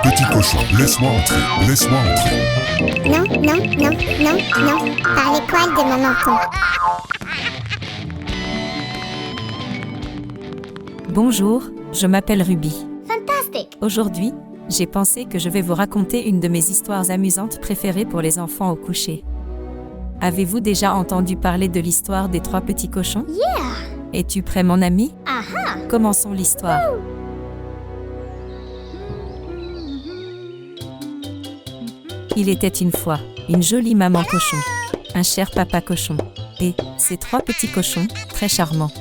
Petit cochon, laisse-moi entrer, laisse-moi entrer. Non, non, non, non, non, par les poils de mon menton. Bonjour, je m'appelle Ruby. Fantastique! Aujourd'hui, j'ai pensé que je vais vous raconter une de mes histoires amusantes préférées pour les enfants au coucher. Avez-vous déjà entendu parler de l'histoire des 3 petits cochons? Yeah! Es-tu prêt, mon ami? Aha! Commençons l'histoire. Il était une fois une jolie maman cochon, un cher papa cochon, et ses 3 petits cochons, très charmants.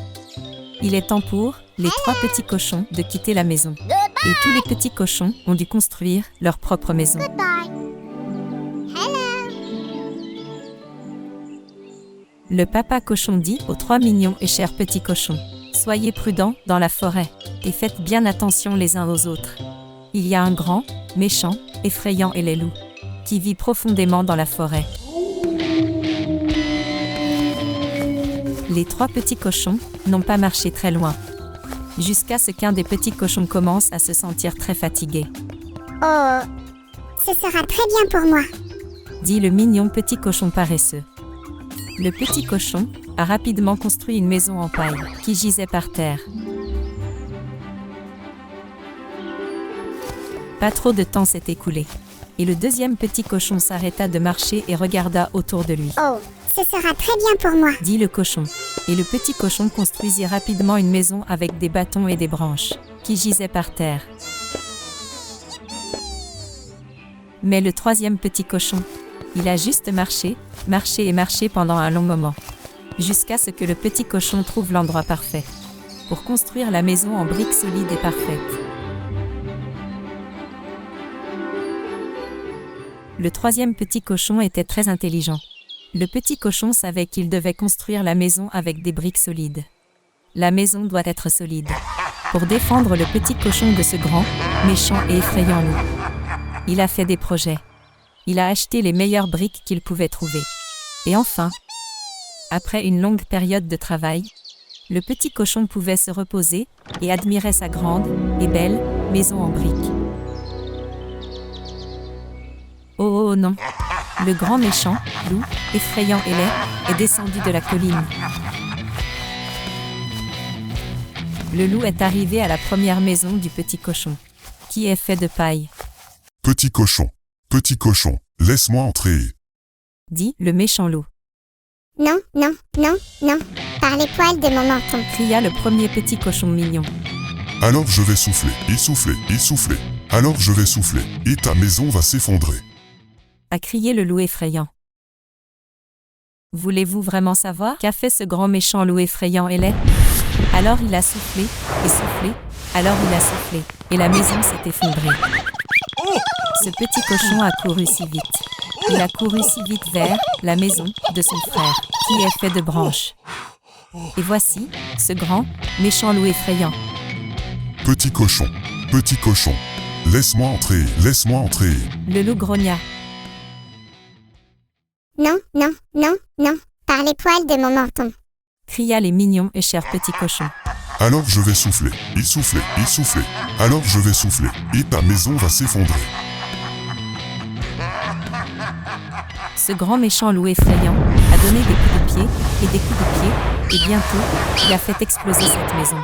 Il est temps pour les 3 petits cochons de quitter la maison. Et tous les petits cochons ont dû construire leur propre maison. Goodbye! Hello! Le papa cochon dit aux 3 mignons et chers petits cochons: soyez prudents dans la forêt et faites bien attention les uns aux autres. Il y a un grand, méchant, effrayant et les loups qui vit profondément dans la forêt. Les 3 petits cochons n'ont pas marché très loin, jusqu'à ce qu'un des petits cochons commence à se sentir très fatigué. Oh, ce sera très bien pour moi. Dit le mignon petit cochon paresseux. Le petit cochon a rapidement construit une maison en paille qui gisait par terre. Pas trop de temps s'est écoulé. Et le deuxième petit cochon s'arrêta de marcher et regarda autour de lui. Oh, ce sera très bien pour moi. Dit le cochon. Et le petit cochon construisit rapidement une maison avec des bâtons et des branches qui gisaient par terre. Mais le troisième petit cochon, il a juste marché et marché pendant un long moment, jusqu'à ce que le petit cochon trouve l'endroit parfait pour construire la maison en briques solides et parfaites. Le troisième petit cochon était très intelligent. Le petit cochon savait qu'il devait construire la maison avec des briques solides. La maison doit être solide pour défendre le petit cochon de ce grand, méchant et effrayant loup. Il a fait des projets. Il a acheté les meilleures briques qu'il pouvait trouver. Et enfin, après une longue période de travail, le petit cochon pouvait se reposer et admirer sa grande et belle maison en briques. Oh non! Le grand méchant, loup, effrayant et laid, est descendu de la colline. Le loup est arrivé à la première maison du petit cochon, qui est fait de paille. Petit cochon, laisse-moi entrer. Dit le méchant loup. Non, non, non, non, par les poils de mon menton. Cria le premier petit cochon mignon. Alors je vais souffler, et souffler, et souffler. Alors je vais souffler, et ta maison va s'effondrer. A crié le loup effrayant. Voulez-vous vraiment savoir qu'a fait ce grand méchant loup effrayant et laid? Alors il a soufflé, et soufflé, alors il a soufflé, et la maison s'est effondrée. Ce petit cochon a couru si vite Il a couru si vite vers la maison de son frère, qui est fait de branches. Et voici ce grand, méchant loup effrayant. Petit cochon, laisse-moi entrer, laisse-moi entrer. Le loup grogna. Non, non, non, non, par les poils de mon menton. Cria les mignons et chers petits cochons. Alors je vais souffler, il soufflait, alors je vais souffler, et ta maison va s'effondrer. Ce grand méchant loup effrayant a donné des coups de pied et des coups de pied, et bientôt, il a fait exploser cette maison.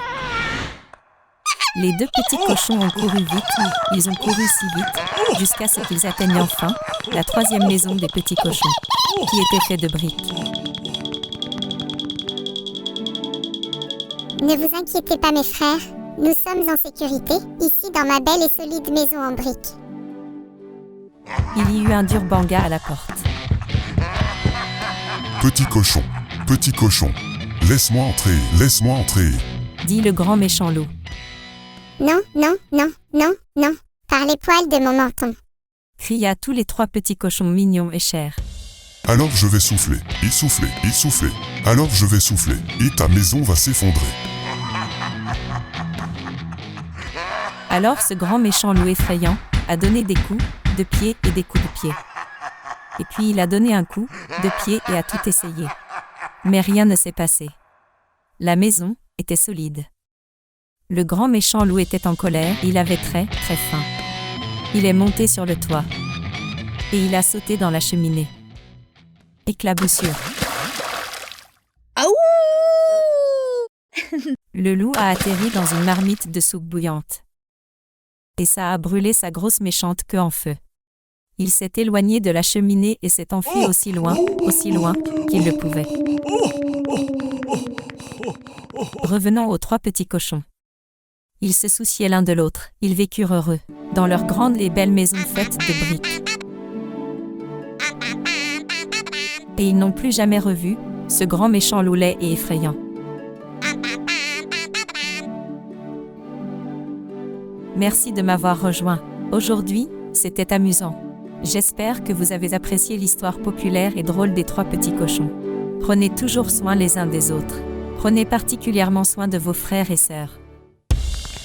Les deux petits cochons ont couru vite, ils ont couru si vite, jusqu'à ce qu'ils atteignent enfin la troisième maison des petits cochons, qui était faite de briques. Ne vous inquiétez pas mes frères, nous sommes en sécurité, ici dans ma belle et solide maison en briques. Il y eut un dur banga à la porte. Petit cochon, laisse-moi entrer, dit le grand méchant loup. Non, non, non, non, non, par les poils de mon menton. Cria tous les trois petits cochons mignons et chers. Alors je vais souffler, il soufflait, alors je vais souffler, et ta maison va s'effondrer. Alors ce grand méchant loup effrayant a donné des coups de pied et des coups de pied. Et puis il a donné un coup de pied et a tout essayé. Mais rien ne s'est passé. La maison était solide. Le grand méchant loup était en colère et il avait très, très faim. Il est monté sur le toit. Et il a sauté dans la cheminée. Éclaboussure. Aouh! Le loup a atterri dans une marmite de soupe bouillante. Et ça a brûlé sa grosse méchante queue en feu. Il s'est éloigné de la cheminée et s'est enfui aussi loin qu'il le pouvait. Revenant aux trois petits cochons. Ils se souciaient l'un de l'autre, ils vécurent heureux, dans leur grande et belle maison faite de briques. Et ils n'ont plus jamais revu ce grand méchant loup laid et effrayant. Merci de m'avoir rejoint. Aujourd'hui, c'était amusant. J'espère que vous avez apprécié l'histoire populaire et drôle des trois petits cochons. Prenez toujours soin les uns des autres. Prenez particulièrement soin de vos frères et sœurs.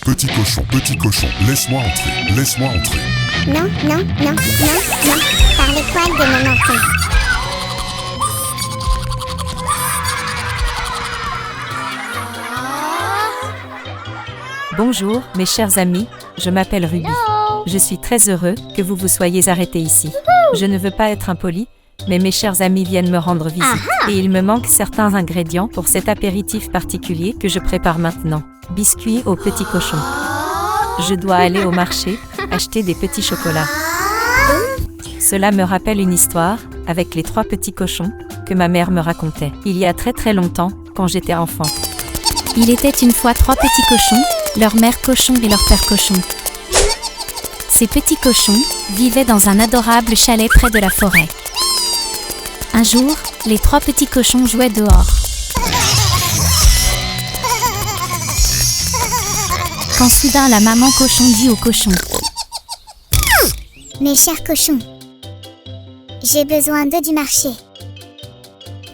Petit cochon, laisse-moi entrer. Non, non, non, non, non, par les poils de mon menton. Bonjour, mes chers amis, je m'appelle Ruby. Je suis très heureux que vous vous soyez arrêtés ici. Je ne veux pas être impoli, mais mes chers amis viennent me rendre visite. Et il me manque certains ingrédients pour cet apéritif particulier que je prépare maintenant. Biscuits aux petits cochons. Je dois aller au marché, acheter des petits chocolats. Cela me rappelle une histoire, avec les trois petits cochons, que ma mère me racontait. Il y a très très longtemps, quand j'étais enfant. Il était une fois trois petits cochons, leur mère cochon et leur père cochon. Ces petits cochons vivaient dans un adorable chalet près de la forêt. Un jour, les trois petits cochons jouaient dehors. Quand soudain la maman cochon dit aux cochons: Mes chers cochons, j'ai besoin d'eux du marché.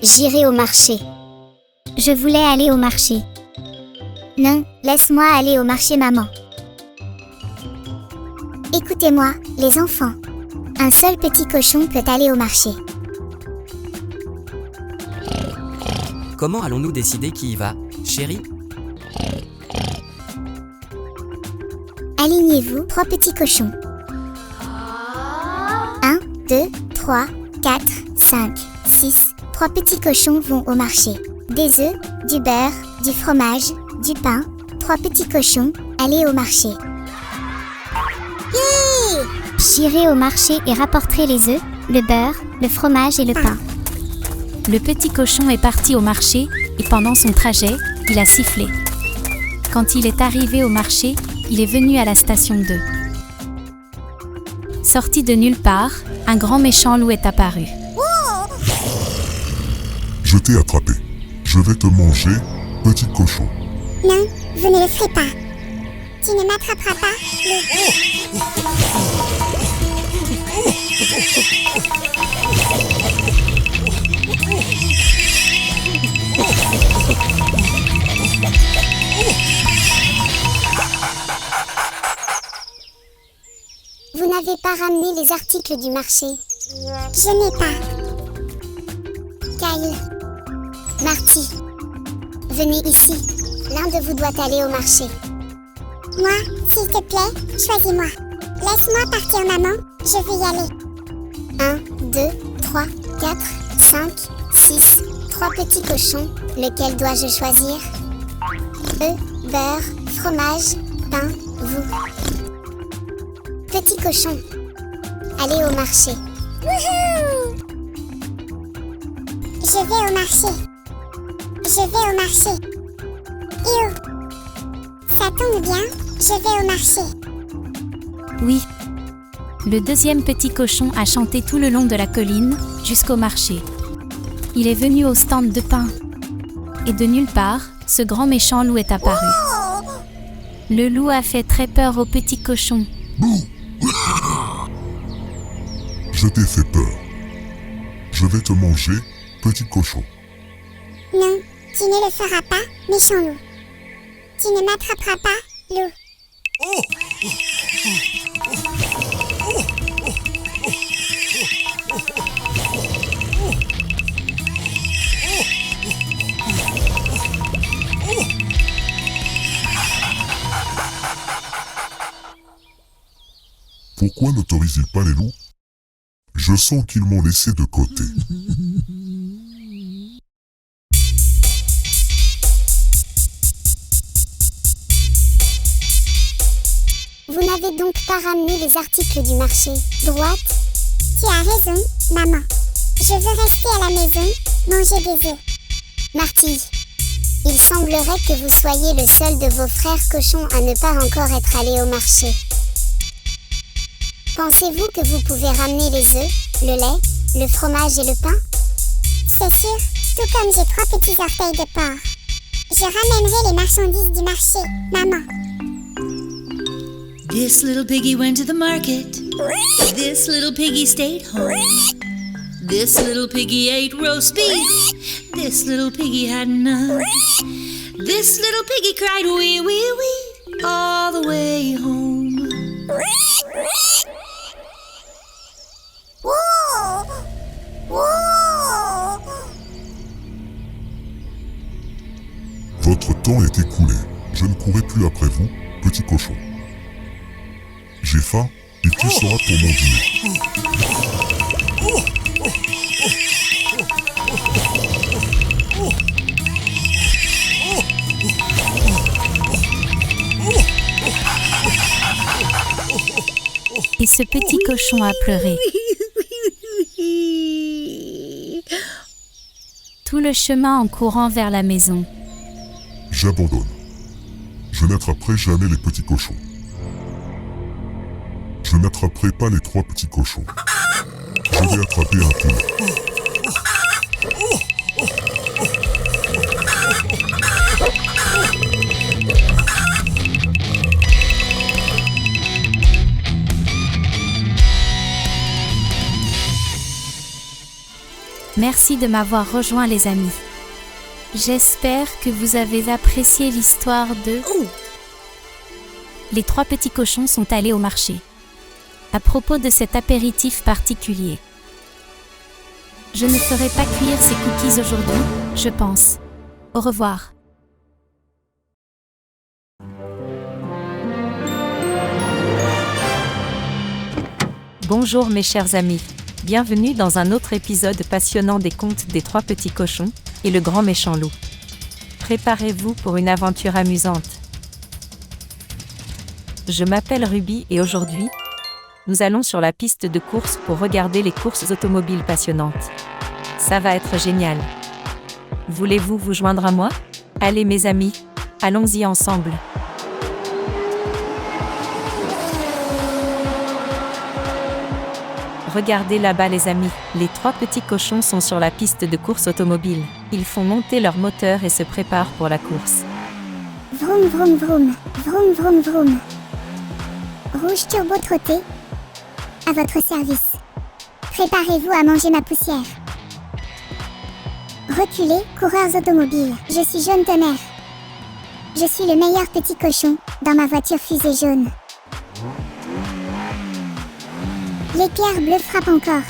J'irai au marché. Je voulais aller au marché. Non, laisse-moi aller au marché, maman. Écoutez-moi, les enfants. Un seul petit cochon peut aller au marché. Comment allons-nous décider qui y va, chérie? Alignez-vous, trois petits cochons. 1, 2, 3, 4, 5, 6. Trois petits cochons vont au marché. Des œufs, du beurre, du fromage, du pain. Trois petits cochons, allez au marché. J'irai au marché et rapporterai les œufs, le beurre, le fromage et le pain. Le petit cochon est parti au marché et pendant son trajet, il a sifflé. Quand il est arrivé au marché, il est venu à la station 2. Sorti de nulle part, un grand méchant loup est apparu. Je t'ai attrapé. Je vais te manger, petit cochon. Non, vous ne le ferez pas. Tu ne m'attraperas pas, loup. Vous n'avez pas ramené les articles du marché. Je n'ai pas. Kyle, Marty, venez ici. L'un de vous doit aller au marché. Moi, s'il te plaît, choisis-moi. Laisse-moi partir, maman. Je veux y aller. 1, 2, 3, 4, 5, 6. 3 petits cochons. Lequel dois-je choisir? Œufs, beurre, fromage, pain, vous. Petit cochon, allez au marché. Wouhou! Je vais au marché. Je vais au marché. Yo! Ça tombe bien, je vais au marché. Oui. Le deuxième petit cochon a chanté tout le long de la colline, jusqu'au marché. Il est venu au stand de pain. Et de nulle part, ce grand méchant loup est apparu. Le loup a fait très peur au petit cochon. Je t'ai fait peur. Je vais te manger, petit cochon. Non, tu ne le feras pas, méchant loup. Tu ne m'attraperas pas, loup. Pourquoi n'autorise-t-il pas les loups? Je sens qu'ils m'ont laissé de côté. Vous n'avez donc pas ramené les articles du marché. Droite? Tu as raison, maman. Je veux rester à la maison, manger des œufs. Marty, il semblerait que vous soyez le seul de vos frères cochons à ne pas encore être allé au marché. Pensez-vous que vous pouvez ramener les œufs, le lait, le fromage et le pain? C'est sûr, tout comme j'ai 3 petits orteils de porc. Je ramènerai les marchandises du marché, maman. This little piggy went to the market. This little piggy stayed home. This little piggy ate roast beef. This little piggy had none. This little piggy cried wee wee wee all the way home. Votre temps est écoulé. Je ne courrai plus après vous, petit cochon. J'ai faim, et qui sera pour mon dîner? Et ce petit cochon a pleuré. Tout le chemin en courant vers la maison. J'abandonne. Je n'attraperai jamais les petits cochons. Je n'attraperai pas les 3 petits cochons. Je vais attraper un poulet. Merci de m'avoir rejoint, les amis. J'espère que vous avez apprécié l'histoire de... Les 3 petits cochons sont allés au marché. À propos de cet apéritif particulier. Je ne ferai pas cuire ces cookies aujourd'hui, je pense. Au revoir. Bonjour mes chers amis. Bienvenue dans un autre épisode passionnant des contes des 3 petits cochons et le grand méchant loup. Préparez-vous pour une aventure amusante. Je m'appelle Ruby et aujourd'hui, nous allons sur la piste de course pour regarder les courses automobiles passionnantes. Ça va être génial. Voulez-vous vous joindre à moi? Allez mes amis, allons-y ensemble. Regardez là-bas les amis, les 3 petits cochons sont sur la piste de course automobile. Ils font monter leur moteur et se préparent pour la course. Vroom vroom vroom, vroom vroom vroom. Rouge turbo trotté, à votre service. Préparez-vous à manger ma poussière. Reculez, coureurs automobiles, je suis jaune tonnerre. Je suis le meilleur petit cochon, dans ma voiture fusée jaune. L'éclair bleu frappe encore.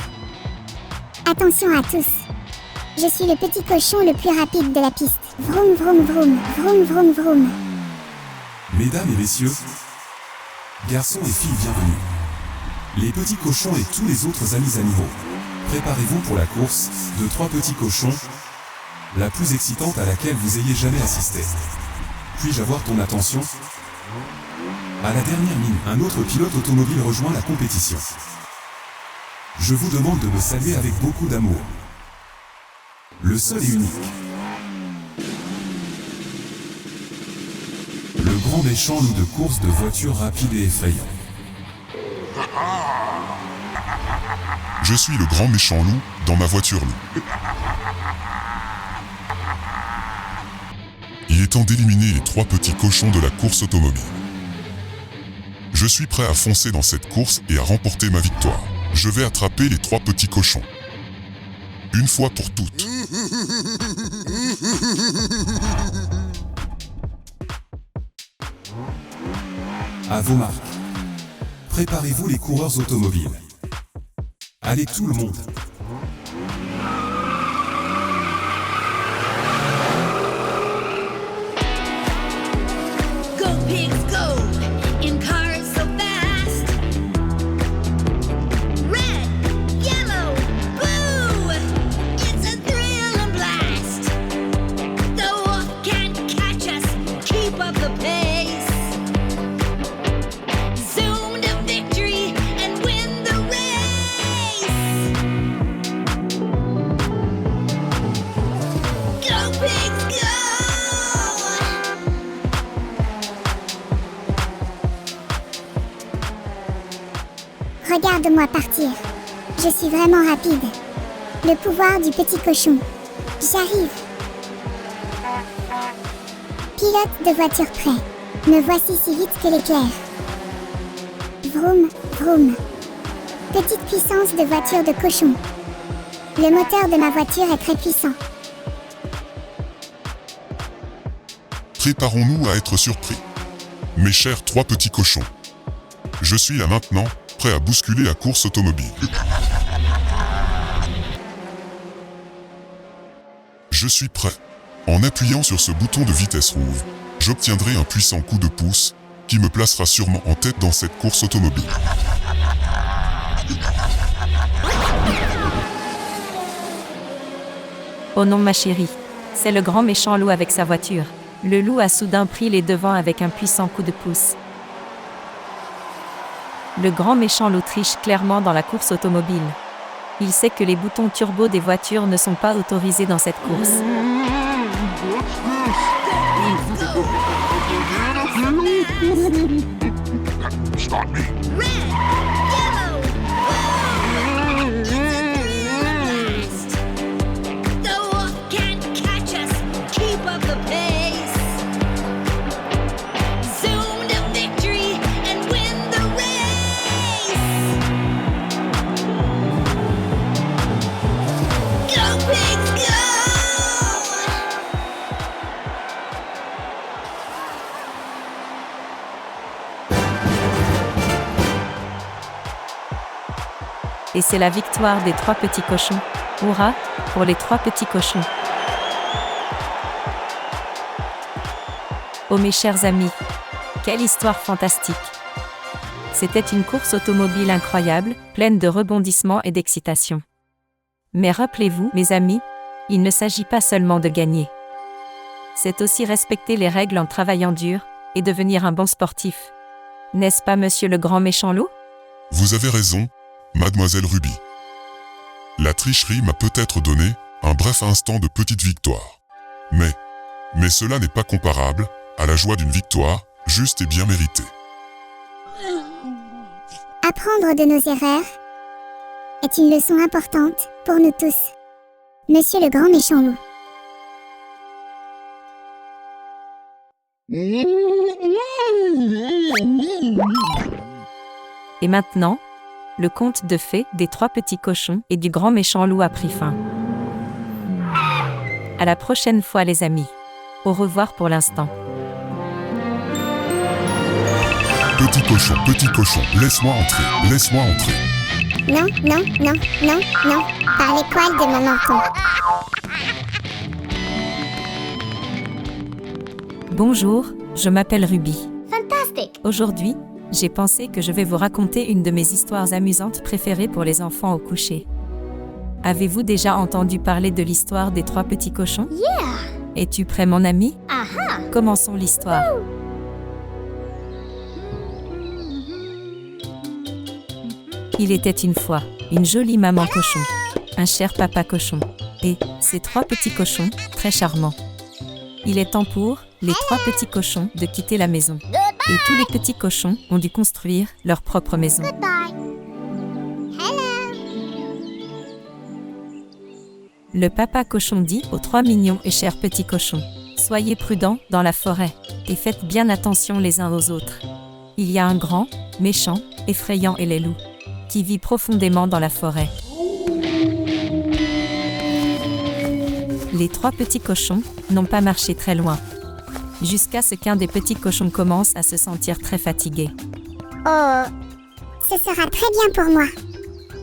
Attention à tous. Je suis le petit cochon le plus rapide de la piste. Vroom vroom vroom, vroom vroom vroom. Mesdames et messieurs, garçons et filles, bienvenue. Les petits cochons et tous les autres amis animaux, préparez-vous pour la course de 3 petits cochons, la plus excitante à laquelle vous ayez jamais assisté. Puis-je avoir ton attention ? À la dernière minute, un autre pilote automobile rejoint la compétition. Je vous demande de me saluer avec beaucoup d'amour. Le seul et unique. Le grand méchant loup de course de voitures rapides et effrayant. Je suis le grand méchant loup dans ma voiture loup. Il est temps d'éliminer les 3 petits cochons de la course automobile. Je suis prêt à foncer dans cette course et à remporter ma victoire. Je vais attraper les 3 petits cochons. Une fois pour toutes. À vos marques. Préparez-vous les coureurs automobiles. Allez tout le monde. Go pigs go, in cars so fast. Red, yellow, blue, it's a thrill and blast. The wolf can't catch us, keep up the pace. Zoom to victory and win the race. Go pigs go! Regarde-moi partir. Je suis vraiment rapide. Le pouvoir du petit cochon. J'arrive. Pilote de voiture prêt. Me voici si vite que l'éclair. Vroom, vroom. Petite puissance de voiture de cochon. Le moteur de ma voiture est très puissant. Préparons-nous à être surpris. Mes chers 3 petits cochons. Je suis là maintenant, prêt à bousculer la course automobile. Je suis prêt. En appuyant sur ce bouton de vitesse rouge, j'obtiendrai un puissant coup de pouce qui me placera sûrement en tête dans cette course automobile. Oh non ma chérie, c'est le grand méchant loup avec sa voiture. Le loup a soudain pris les devants avec un puissant coup de pouce. Le grand méchant loup triche clairement dans la course automobile. Il sait que les boutons turbo des voitures ne sont pas autorisés dans cette course. Stop me. Red, yellow, blue, it's a thrill and blast. The wolf can't catch us, keep up the pace. Zoom to victory and win the race. Go pigs go! Et c'est la victoire des 3 petits cochons. Hurrah pour les 3 petits cochons. Oh mes chers amis, quelle histoire fantastique. C'était une course automobile incroyable, pleine de rebondissements et d'excitation. Mais rappelez-vous, mes amis, il ne s'agit pas seulement de gagner. C'est aussi respecter les règles en travaillant dur et devenir un bon sportif. N'est-ce pas monsieur le grand méchant loup ? Vous avez raison, mademoiselle Ruby. La tricherie m'a peut-être donné un bref instant de petite victoire. Mais cela n'est pas comparable à la joie d'une victoire juste et bien méritée. Apprendre de nos erreurs est une leçon importante pour nous tous. Monsieur le grand méchant loup. Et maintenant, le conte de fées des 3 petits cochons et du grand méchant loup a pris fin. À la prochaine fois les amis. Au revoir pour l'instant. Petit cochon, laisse-moi entrer, laisse-moi entrer. Non, non, non, non, non, par les poils de mon menton. Bonjour, je m'appelle Ruby. Fantastique! Aujourd'hui, j'ai pensé que je vais vous raconter une de mes histoires amusantes préférées pour les enfants au coucher. Avez-vous déjà entendu parler de l'histoire des 3 petits cochons? Yeah! Es-tu prêt, mon ami? Aha! Commençons l'histoire. Il était une fois une jolie maman cochon, un cher papa cochon, et ses 3 petits cochons, très charmants. Il est temps pour les 3 petits cochons de quitter la maison. Et tous les petits cochons ont dû construire leur propre maison. Goodbye! Hello! Le papa cochon dit aux 3 mignons et chers petits cochons: soyez prudents dans la forêt et faites bien attention les uns aux autres. Il y a un grand, méchant, effrayant et les loups qui vit profondément dans la forêt. Les 3 petits cochons n'ont pas marché très loin, jusqu'à ce qu'un des petits cochons commence à se sentir très fatigué. Oh, ce sera très bien pour moi.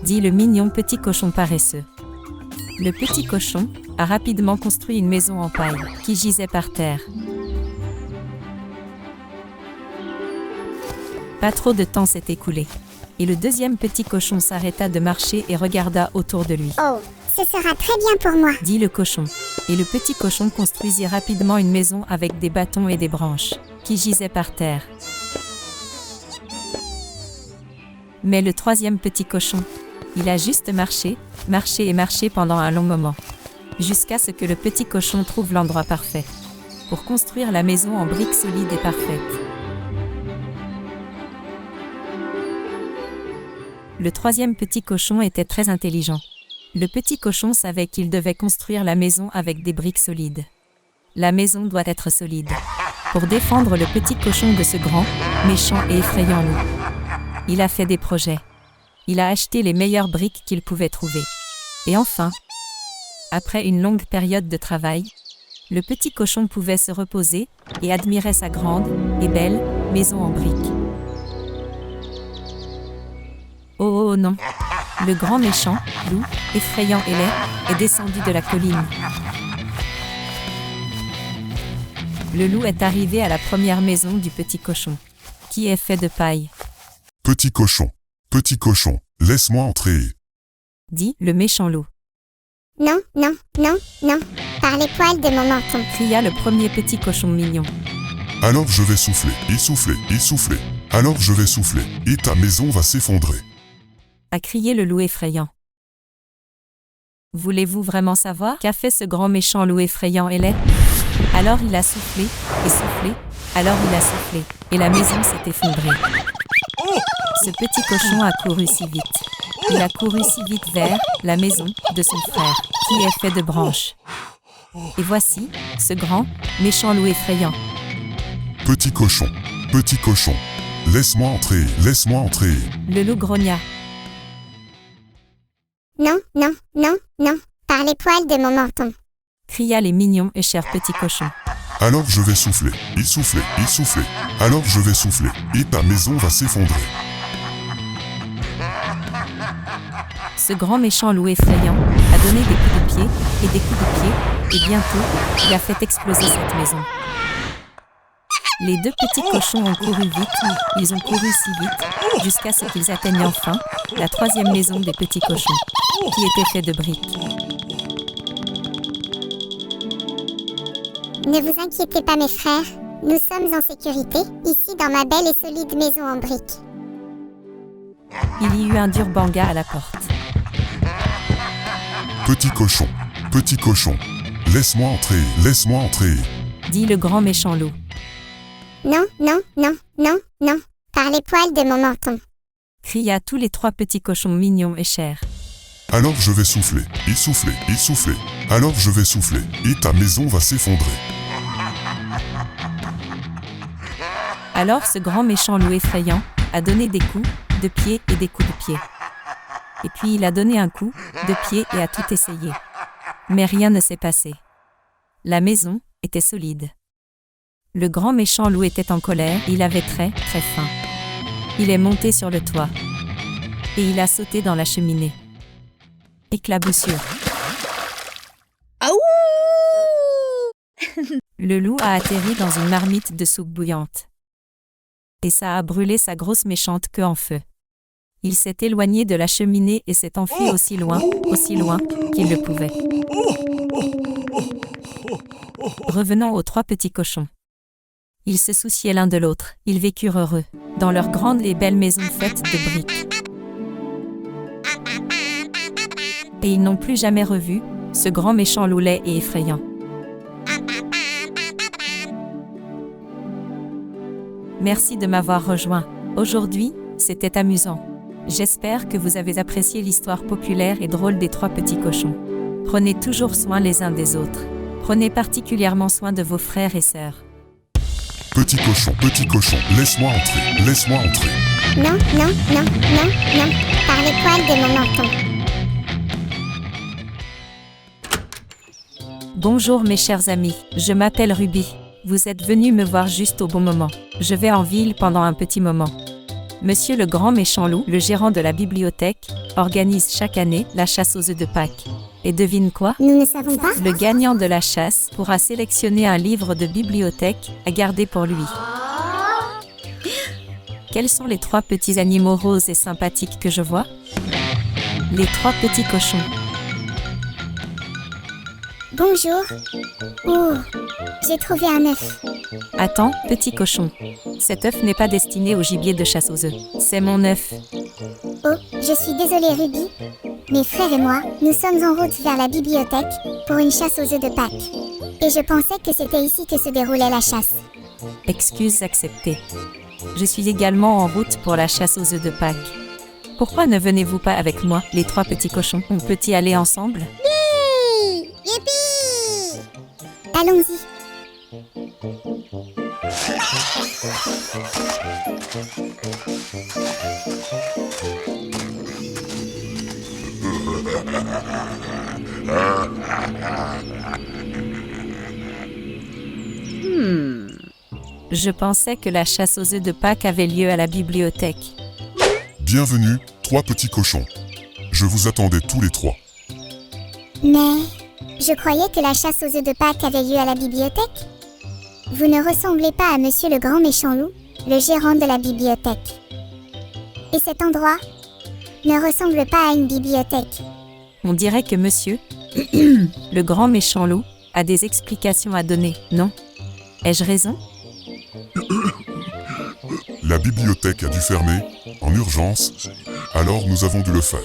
Dit le mignon petit cochon paresseux. Le petit cochon a rapidement construit une maison en paille qui gisait par terre. Pas trop de temps s'est écoulé, et le deuxième petit cochon s'arrêta de marcher et regarda autour de lui. Oh, ce sera très bien pour moi. Dit le cochon. Et le petit cochon construisit rapidement une maison avec des bâtons et des branches qui gisaient par terre. Mais le troisième petit cochon, il a juste marché et marché pendant un long moment, jusqu'à ce que le petit cochon trouve l'endroit parfait pour construire la maison en briques solides et parfaites. Le troisième petit cochon était très intelligent. Le petit cochon savait qu'il devait construire la maison avec des briques solides. La maison doit être solide pour défendre le petit cochon de ce grand, méchant et effrayant loup. Il a fait des projets. Il a acheté les meilleures briques qu'il pouvait trouver. Et enfin, après une longue période de travail, le petit cochon pouvait se reposer et admirer sa grande et belle maison en briques. Oh non! Le grand méchant, loup, effrayant et laid, est descendu de la colline. Le loup est arrivé à la première maison du petit cochon, qui est fait de paille. Petit cochon, laisse-moi entrer. Dit le méchant loup. Non, non, non, non, par les poils de mon menton. Cria le premier petit cochon mignon. Alors je vais souffler, et souffler, et souffler. Alors je vais souffler, et ta maison va s'effondrer. A crié le loup effrayant. Voulez-vous vraiment savoir qu'a fait ce grand méchant loup effrayant et laid? Alors il a soufflé, et soufflé, alors il a soufflé, et la maison s'est effondrée. Ce petit cochon a couru si vite. Il a couru si vite vers la maison de son frère, qui est fait de branches. Et voici ce grand, méchant loup effrayant. Petit cochon, laisse-moi entrer, laisse-moi entrer. Le loup grogna. Non, non, non, non, par les poils de mon menton. Cria les mignons et chers petits cochons. Alors je vais souffler, et souffler, et souffler. Alors je vais souffler, et ta maison va s'effondrer. Ce grand méchant loup effrayant a donné des coups de pied et des coups de pied, et bientôt, il a fait exploser cette maison. Les 2 petits cochons ont couru vite, ils ont couru si vite, jusqu'à ce qu'ils atteignent enfin la 3e maison des petits cochons, qui était faite de briques. Ne vous inquiétez pas mes frères, nous sommes en sécurité, ici dans ma belle et solide maison en briques. Il y eut un dur banga à la porte. Petit cochon, laisse-moi entrer, dit le grand méchant loup. Non, non, non, non, non, par les poils de mon menton. Cria tous les 3 petits cochons mignons et chers. Alors je vais souffler, et souffler, et souffler. Alors je vais souffler, et ta maison va s'effondrer. Alors ce grand méchant loup effrayant a donné des coups de pied et des coups de pied. Et puis il a donné un coup de pied et a tout essayé. Mais rien ne s'est passé. La maison était solide. Le grand méchant loup était en colère, il avait très, très faim. Il est monté sur le toit. Et il a sauté dans la cheminée. Éclaboussure. Aouh! Le loup a atterri dans une marmite de soupe bouillante. Et ça a brûlé sa grosse méchante queue en feu. Il s'est éloigné de la cheminée et s'est enfui aussi loin qu'il le pouvait. Revenant aux 3 petits cochons. Ils se souciaient l'un de l'autre, ils vécurent heureux, dans leur grande et belle maison faite de briques. Et ils n'ont plus jamais revu ce grand méchant loup laid et effrayant. Merci de m'avoir rejoint. Aujourd'hui, c'était amusant. J'espère que vous avez apprécié l'histoire populaire et drôle des 3 petits cochons. Prenez toujours soin les uns des autres. Prenez particulièrement soin de vos frères et sœurs. Petit cochon, laisse-moi entrer, laisse-moi entrer. Non, par le poil de mon menton. Bonjour mes chers amis, je m'appelle Ruby. Vous êtes venus me voir juste au bon moment. Je vais en ville pendant un petit moment. Monsieur le grand méchant loup, le gérant de la bibliothèque, organise chaque année la chasse aux œufs de Pâques. Et devine quoi? Nous ne savons pas. Le gagnant de la chasse pourra sélectionner un livre de bibliothèque à garder pour lui. Quels sont les 3 petits animaux roses et sympathiques que je vois? Les 3 petits cochons. Bonjour. Oh, j'ai trouvé un œuf. Attends, petit cochon. Cet œuf n'est pas destiné au gibier de chasse aux œufs. C'est mon œuf. Oh, je suis désolée Ruby. Mes frères et moi, nous sommes en route vers la bibliothèque pour une chasse aux œufs de Pâques. Et je pensais que c'était ici que se déroulait la chasse. Excuse acceptée. Je suis également en route pour la chasse aux œufs de Pâques. Pourquoi ne venez-vous pas avec moi, les 3 petits cochons? On peut y aller ensemble? Oui! Yippee! Allons-y. Je pensais que la chasse aux œufs de Pâques avait lieu à la bibliothèque. Bienvenue, 3 petits cochons. Je vous attendais tous les 3. Mais je croyais que la chasse aux œufs de Pâques avait lieu à la bibliothèque. Vous ne ressemblez pas à monsieur le grand méchant loup, le gérant de la bibliothèque. Et cet endroit ne ressemble pas à une bibliothèque. On dirait que monsieur, le grand méchant loup, a des explications à donner, non? Ai-je raison? La bibliothèque a dû fermer, en urgence, alors nous avons dû le faire.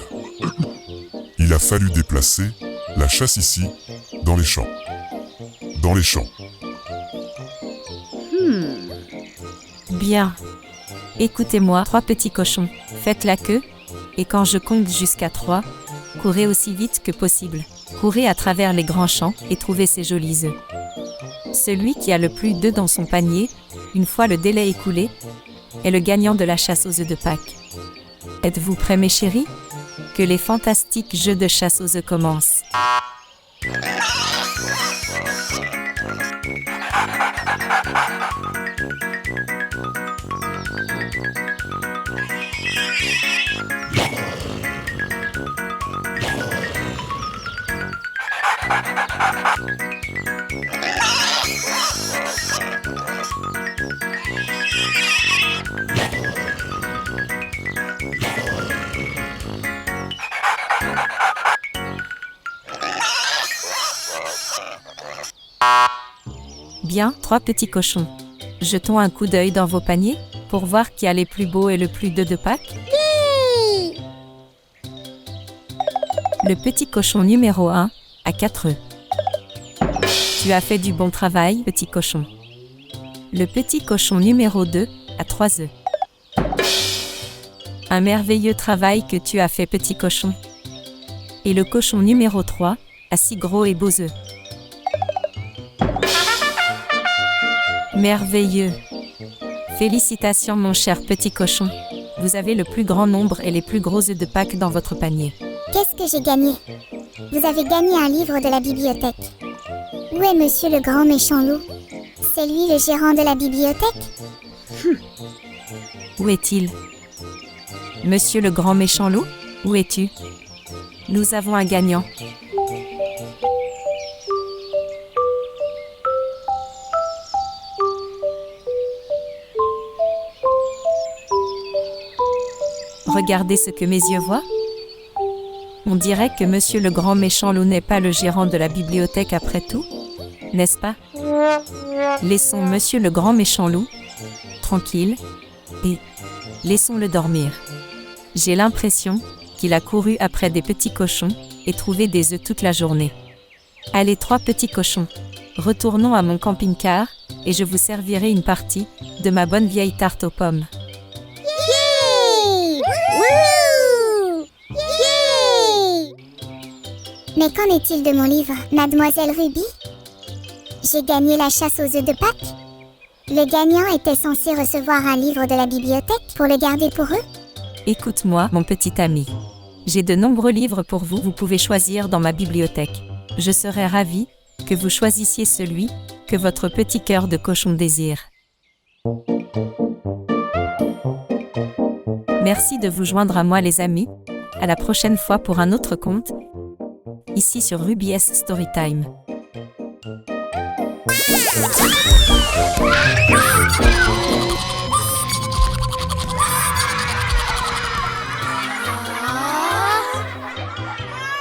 Il a fallu déplacer la chasse ici, dans les champs. Dans les champs. Bien. Écoutez-moi, 3 petits cochons, faites la queue, et quand je compte jusqu'à 3, courez aussi vite que possible. Courez à travers les grands champs et trouvez ces jolis œufs. Celui qui a le plus d'œufs dans son panier, une fois le délai écoulé, est le gagnant de la chasse aux œufs de Pâques. Êtes-vous prêts mes chéris? Que les fantastiques jeux de chasse aux œufs commencent. Bien, 3 petits cochons. Jetons un coup d'œil dans vos paniers pour voir qui a les plus beaux et le plus d'œufs de Pâques. Oui! Le petit cochon numéro 1 a 4 œufs. Tu as fait du bon travail, petit cochon. Le petit cochon numéro 2 a 3 œufs. Un merveilleux travail que tu as fait, petit cochon. Et le cochon numéro 3 a 6 gros et beaux œufs. Merveilleux! Félicitations mon cher petit cochon. Vous avez le plus grand nombre et les plus gros œufs de Pâques dans votre panier. Qu'est-ce que j'ai gagné? Vous avez gagné un livre de la bibliothèque. Où est monsieur le grand méchant loup? C'est lui le gérant de la bibliothèque? Où est-il? Monsieur le grand méchant loup, où es-tu? Nous avons un gagnant. Regardez ce que mes yeux voient. On dirait que Monsieur le grand méchant loup n'est pas le gérant de la bibliothèque après tout, n'est-ce pas? Laissons Monsieur le grand méchant loup tranquille et laissons-le dormir. J'ai l'impression qu'il a couru après des petits cochons et trouvé des œufs toute la journée. Allez 3 petits cochons, retournons à mon camping-car et je vous servirai une partie de ma bonne vieille tarte aux pommes. Yay! Wouhou! Yay! Mais qu'en est-il de mon livre, Mademoiselle Ruby? J'ai gagné la chasse aux œufs de Pâques. Le gagnant était censé recevoir un livre de la bibliothèque pour le garder pour eux. Écoute-moi, mon petit ami. J'ai de nombreux livres pour vous, vous pouvez choisir dans ma bibliothèque. Je serais ravie que vous choisissiez celui que votre petit cœur de cochon désire. Merci de vous joindre à moi les amis. À la prochaine fois pour un autre conte, ici sur Ruby's Storytime.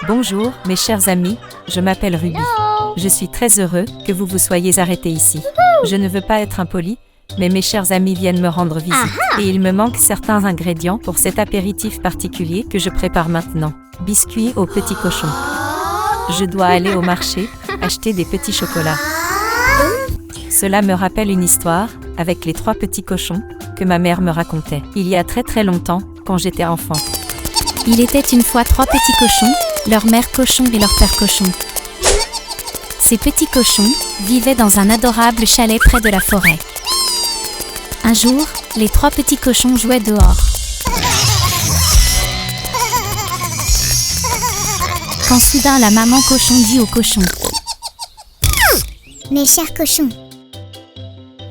Bonjour, mes chers amis, je m'appelle Ruby. Je suis très heureux que vous vous soyez arrêtés ici. Je ne veux pas être impoli, mais mes chers amis viennent me rendre visite. Et il me manque certains ingrédients pour cet apéritif particulier que je prépare maintenant. Biscuits au petit cochon. Je dois aller au marché, acheter des petits chocolats. Cela me rappelle une histoire, avec les 3 petits cochons, que ma mère me racontait. Il y a très très longtemps, quand j'étais enfant. Il était une fois 3 petits cochons, leur mère cochon et leur père cochon. Ces petits cochons vivaient dans un adorable chalet près de la forêt. Un jour, les 3 petits cochons jouaient dehors. Quand soudain la maman cochon dit aux cochons: Mes chers cochons,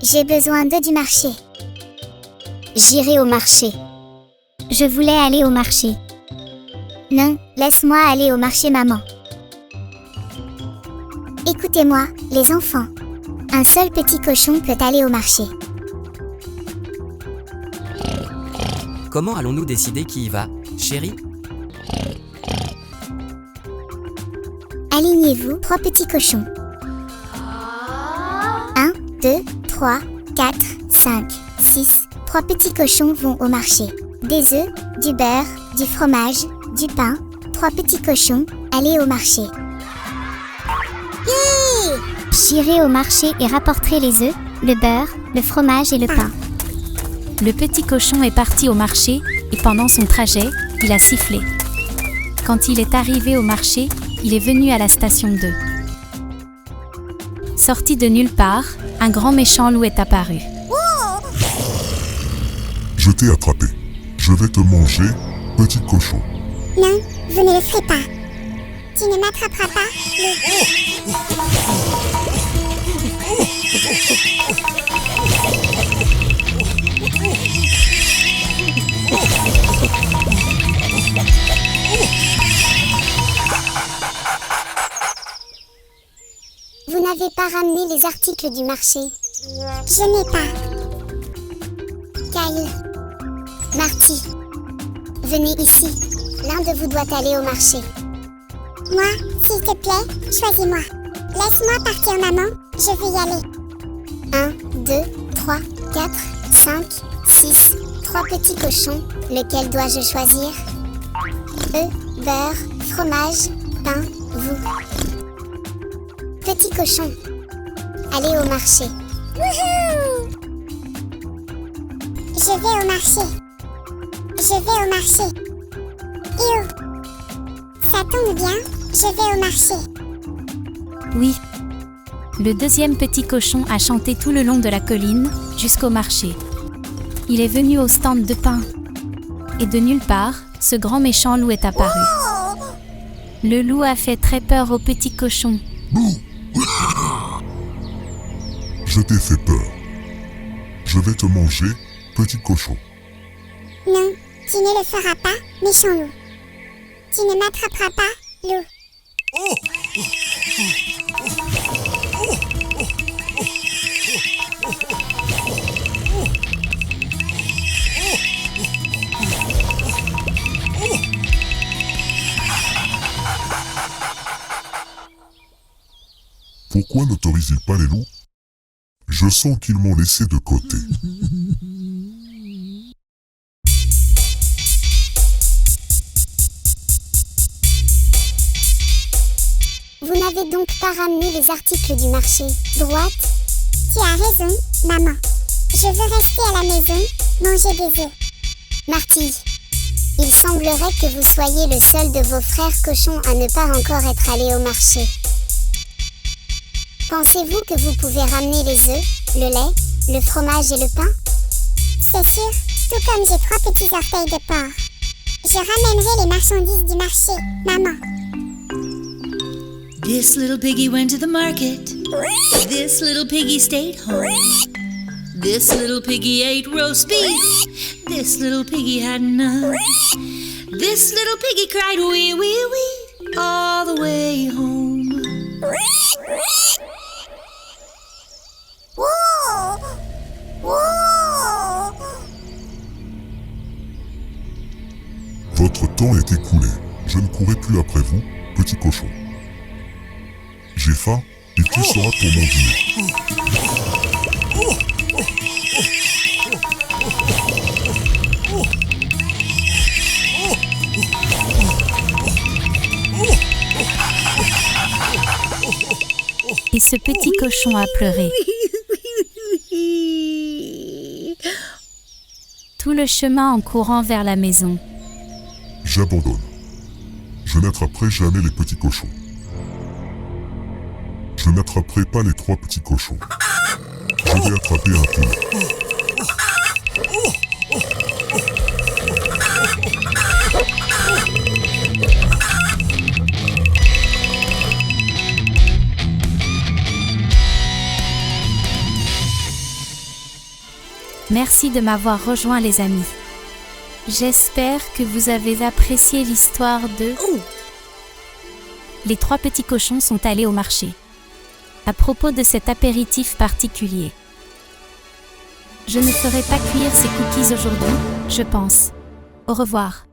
j'ai besoin d'eux du marché. J'irai au marché. Je voulais aller au marché. Non, laisse-moi aller au marché, maman. Écoutez-moi, les enfants. Un seul petit cochon peut aller au marché. Comment allons-nous décider qui y va, chérie? Alignez-vous, 3 petits cochons. 1, 2, 3, 4, 5, 6. 3 petits cochons vont au marché. Des œufs, du beurre, du fromage, du pain. 3 petits cochons, allez au marché. Yeah! J'irai au marché et rapporterai les œufs, le beurre, le fromage et le pain. Le petit cochon est parti au marché et pendant son trajet, il a sifflé. Quand il est arrivé au marché, il est venu à la station 2. Sorti de nulle part, un grand méchant loup est apparu. Je t'ai attrapé. Je vais te manger, petit cochon. Non, vous ne le ferez pas. Tu ne m'attraperas pas, Vous n'avez pas ramené les articles du marché. Je n'ai pas. Kyle, Marty, venez ici. L'un de vous doit aller au marché. Moi, s'il te plaît, choisis-moi. Laisse-moi partir, maman. Je vais y aller. 1, 2, 3, 4, 5, 6. 3 petits cochons. Lequel dois-je choisir? Œufs, beurre, fromage, pain, vous. Petit cochon, allez au marché. Wouhou! Je vais au marché. Je vais au marché. Yo! Ça tombe bien, je vais au marché. Oui. Le deuxième petit cochon a chanté tout le long de la colline, jusqu'au marché. Il est venu au stand de pain. Et de nulle part, ce grand méchant loup est apparu. Le loup a fait très peur au petit cochon. Je t'ai fait peur. Je vais te manger, petit cochon. Non, Tu ne le feras pas, méchant loup. Tu ne m'attraperas pas, loup. Pourquoi n'autorise-t-il pas les loups? Je sens qu'ils m'ont laissé de côté. Vous n'avez donc pas ramené les articles du marché, droite? Tu as raison, maman. Je veux rester à la maison, manger des œufs. Marty, il semblerait que vous soyez le seul de vos frères cochons à ne pas encore être allé au marché. Pensez-vous que vous pouvez ramener les œufs, le lait, le fromage et le pain? C'est sûr, tout comme j'ai 3 petits orteils de porc. Je ramènerai les marchandises du marché, maman. This little piggy went to the market. This little piggy stayed home. This little piggy ate roast beef. This little piggy had none. This little piggy cried wee wee wee all the way home. Votre temps est écoulé. Je ne courrai plus après vous, petit cochon. J'ai faim, et tu seras pour mon dîner. Et ce petit cochon a pleuré. Tout le chemin en courant vers la maison. J'abandonne. Je n'attraperai jamais les petits cochons. Je n'attraperai pas les 3 petits cochons. Je vais attraper un poulet. Merci de m'avoir rejoint, les amis. J'espère que vous avez apprécié l'histoire de... Les 3 petits cochons sont allés au marché. À propos de cet apéritif particulier. Je ne ferai pas cuire ces cookies aujourd'hui, je pense. Au revoir.